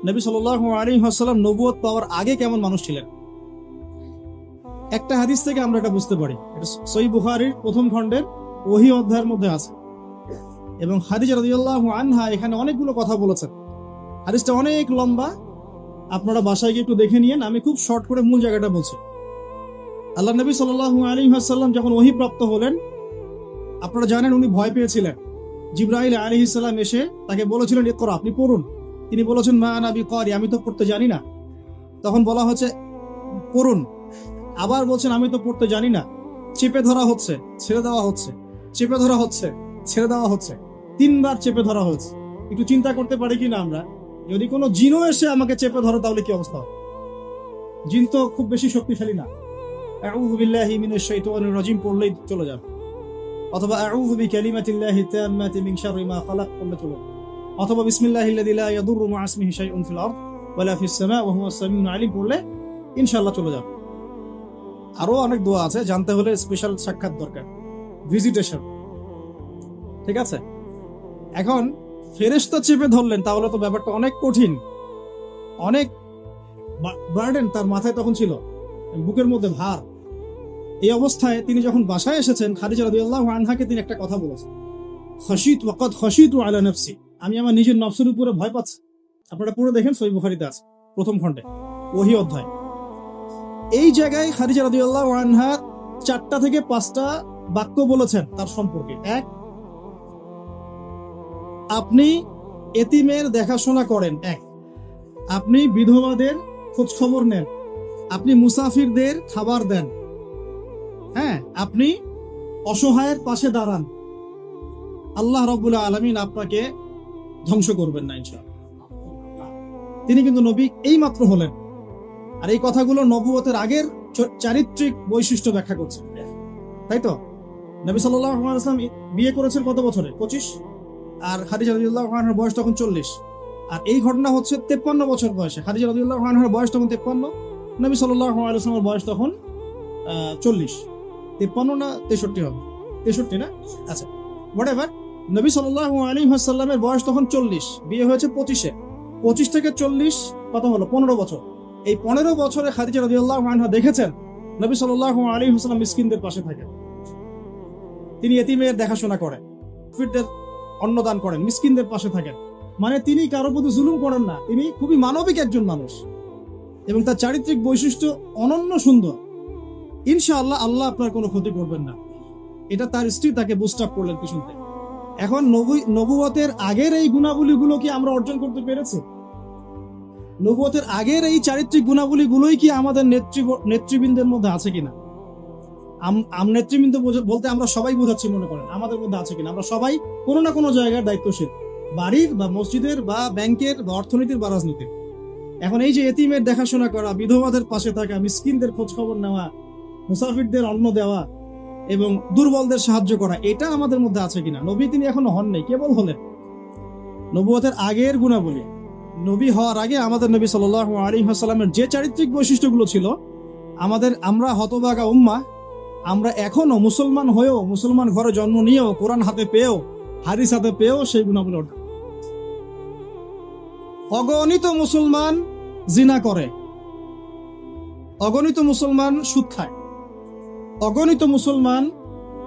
নবী সাল্লাল্লাহু আলাইহি ওয়াসাল্লাম নবুয়ত পাওয়ার আগে কেমন মানুষ ছিলেন। একটা হাদিস থেকে আমরা এটা বুঝতে পারি। এটা সহিহ বুখারীর প্রথম খণ্ডের ওহী অধ্যায়ের মধ্যে আছে, এবং খাদিজা রাদিয়াল্লাহু আনহা এখানে অনেকগুলো কথা বলেছেন। হাদিসটা অনেক লম্বা, আপনারা বাসায় গিয়ে একটু দেখে নিয়েন। আমি খুব শর্ট করে মূল জায়গাটা বলছি। আল্লাহ নবী সাল্লাল্লাহু আলাইহি ওয়াসাল্লাম যখন ওহী প্রাপ্ত হলেন, আপনারা জানেন উনি ভয় পেয়েছিলেন। জিবরাইল আলাইহিস সালাম এসে তাকে বলেছিলেন, ইকরা, আপনি পড়ুন। তিনি বলেছেন, মা আনা বিকারি, আমি তো পড়তে জানি না। তখন বলা হচ্ছে পড়ুন। আবার বলছেন, আমি তো পড়তে জানি না। চেপে ধরা হচ্ছে, ছেড়ে দেওয়া হচ্ছে, চেপে ধরা হচ্ছে, ছেড়ে দেওয়া হচ্ছে। 3 বার চেপে ধরা হয়েছে। একটু চিন্তা করতে পারি কিনা আমরা, যদি কোনো জিনও এসে আমাকে চেপে ধরো তাহলে কি অবস্থা হবে? জিন তো খুব বেশি শক্তিশালী না। আউযু বিল্লাহি মিনাশ শাইতানির রাজিম পড়লেই চলে যাবে, অথবা আউযু বিকালিমাতিল্লাহি তাম্মাতি মিন শাররি মা খালাক পড়লে চলে যাবে, অথবা বিসমিল্লাহিল্লাযী লা ইয়াদুররু মা ইসমিহি শাইউন ফিল আরদ ওয়ালা ফিস সামা ওয়া হুয়াস সামিউল আলিম পড়লে ইনশাআল্লাহ চলে যাবে। আরো অনেক দোয়া আছে, জানতে হলে স্পেশাল সাক্ষাৎ দরকার, ভিজিটেশন। ঠিক আছে? এখন ফেরেশতা চেপে ধরলেন, তাহলে তো ব্যাপারটা অনেক কঠিন, অনেক বার্ডেন তার মাথায় তখন ছিল, বুকের মধ্যে ভার। এই অবস্থায় তিনি যখন বাসায় এসেছেন, খাদিজা রাদিয়াল্লাহু আনহাকে তিনি একটা কথা বলেছেন, খাশিতু ওয়া কদ খাশিতু আলা নাফসি, আমি আমার নিজের নফসের উপরে ভয় পাচ্ছি। আপনারা পড়ে দেখেন, সহিহ বুখারীতে আছে প্রথম খণ্ডে ওহী অধ্যায়। এই জায়গায় খাদিজা রাদিয়াল্লাহু আনহা 4টা থেকে 5টা বাক্য বলেছেন তার সম্পর্কে। 1, আপনি এতিমের দেখাশোনা করেন। 1, আপনি বিধবাদের খোঁজ খবর নেন। আপনি মুসাফিরদের খাবার দেন। হ্যাঁ, আপনি অসহায়ের পাশে দাঁড়ান। আল্লাহ রাব্বুল আলামিন আপনাকে ধ্বংস করবেন না ইনশাআল্লাহ। তিনি কিন্তু নবী এই মাত্র হলেন, আর এই কথাগুলো নবুয়তের আগের চারিত্রিক বৈশিষ্ট্য ব্যাখ্যা করছে, তাই তো? নবী সাল্লাল্লাহু আলাইহি ওয়াসাল্লাম বিয়ে করেছেন কত বছরে? 25। আর খাদিজা রাদিয়াল্লাহু আনহার বয়স তখন 40। আর এই ঘটনা হচ্ছে 53 বছর বয়সে। খাদিজা রাদিয়াল্লাহু আনহার বয়স তখন 53, নবী সাল্লাল্লাহু আলাইহি ওয়াসাল্লামের বয়স তখন 40। 53 না 63 হবে? 63 না? আচ্ছা, হোয়াটএভার। নবী সাল্লাল্লাহু আলাইহি ওয়াসাল্লামের বয়স তখন 40, বিয়ে হয়েছে 25-এ। 25 থেকে 40 কত হলো? 15 বছর। এই 15 বছরে খাদিজা রাদিয়াল্লাহু আনহা দেখেছেন নবী সাল্লাল্লাহু আলাইহি ওয়াসাল্লাম মিসকিনদের পাশে থাকেন, তিনি এতিমের দেখাশোনা করেন, ফিরদের অন্নদান করেন, মিসকিনদের পাশে থাকেন। মানে তিনি কারো প্রতি জুলুম করেন না, তিনি খুবই মানবিক একজন মানুষ, এবং তার চারিত্রিক বৈশিষ্ট্য অনন্য সুন্দর। ইনশাআল্লাহ আল্লাহ আপনার কোনো ক্ষতি করবেন না। এটা তার স্ত্রী তাকে বুস্ট আপ করলেন পিছন থেকে। এখন নবুয়তের আগের এই গুণাবলীগুলো কি আমরা অর্জন করতে পেরেছি? নবুয়তের আগের এই চারিত্রিক গুণাবলীগুলোই কি আমাদের নেতৃবৃন্দের মধ্যে আছে কিনা? নেতৃবৃন্দ বলতে আমরা সবাই বোঝাচ্ছি মনে করেন, আমাদের মধ্যে আছে কিনা? আমরা সবাই কোনো না কোনো জায়গার দায়িত্বশীল, বাড়ির বা মসজিদের বা ব্যাংকের বা অর্থনীতির বা রাজনীতির। এখন এই যে এতিমের দেখাশোনা করা, বিধবাদের পাশে থাকা, মিসকিনদের খোঁজ খবর নেওয়া, মুসাফিরদের অন্ন দেওয়া এবং দুর্বলদের সাহায্য করা, এটা আমাদের মধ্যে আছে কিনা? নবী তিনি এখনো হন নাই, কেবল হলেন। নবুয়তের আগের গুণাবলী, নবী হওয়ার আগে আমাদের নবী সাল্লাল্লাহু আলাইহি ওয়াসাল্লামের যে চারিত্রিক বৈশিষ্ট্যগুলো ছিল, আমরা হতভাগা উম্মাহ, আমরা এখনো মুসলমান হয়েও, মুসলমান ঘরে জন্ম নিয়েও, কোরআন হাতে পেয়েও, হাদিস হাতে পেয়েও সেই গুণাবলী অর্জন। অগণিত মুসলমান জিনা করে, অগণিত মুসলমান সুদ খায়, অগণিত মুসলমান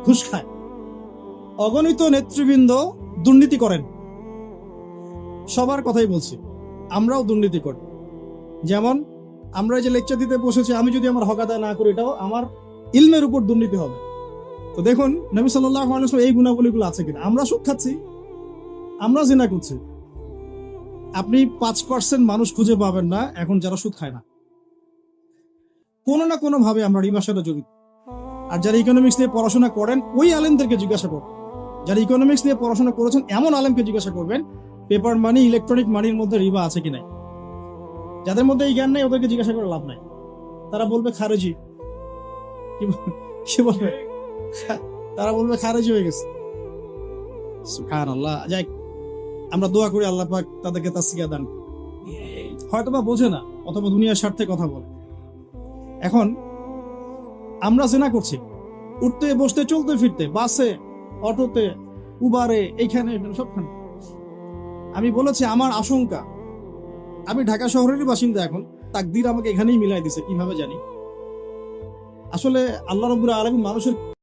ঘুষ খায়, অগণিত নেতৃবৃন্দ দুর্নীতি করেন। সবার কথাই বলছি, আমরাও দুর্নীতি করি। যেমন আমরা যে লেকচার দিতে বসেছি, আমি যদি আমার হক আদায় না করি, এটাও আমার ইলমের উপর দুর্নীতি হবে। তো দেখুন নবী সাল্লাল্লাহু আলাইহি ওয়াসাল্লাম এই গুণাবলীগুলো আছে কিনা? আমরা সুদ খাচ্ছি, আমরা জিনা করছি। আপনি 5% মানুষ খুঁজে পাবেন না এখন যারা সুদ খায় না। কোনো না কোনো ভাবে আমরা রিবার সাথে জড়িত। আর যারা ইকোনমিক্স নিয়ে পড়াশোনা করেন, ওই আলেমদেরকে জিজ্ঞাসা করবেন। যারা ইকোনমিক্স নিয়ে পড়াশোনা করেছেন এমন আলেমকে জিজ্ঞাসা করবেন, পেপার মানি, ইলেকট্রনিক মানির মধ্যে রিবা আছে কিনা। যাদের মধ্যে এই জ্ঞান নেই, ওদেরকে জিজ্ঞাসা করে লাভ নাই। তারা বলবে খারেজি। কি বলবে? তারা বলবে খারেজি হয়ে গেছে। সুবহানাল্লাহ। যাই, আমরা দোয়া করি আল্লাহ পাক তাদেরকে তাসকিয়া দান। হয়তোবা বোঝে না, অথবা দুনিয়ার স্বার্থে কথা বলে। এখন আমরা জিনা করছি, উঠতে বসতে চলতে ফিরতে, বাসে, অটোতে, উবারে, এইখানে সবখানে। আমি বলেছি আমার আশঙ্কা, আমি ঢাকা শহরেরই বাসিন্দা এখন, তাকদীর আমাকে এখানেই মিলাই দিছে কিভাবে জানি। আসলে আল্লাহ রাব্বুল আলামিন মানুষের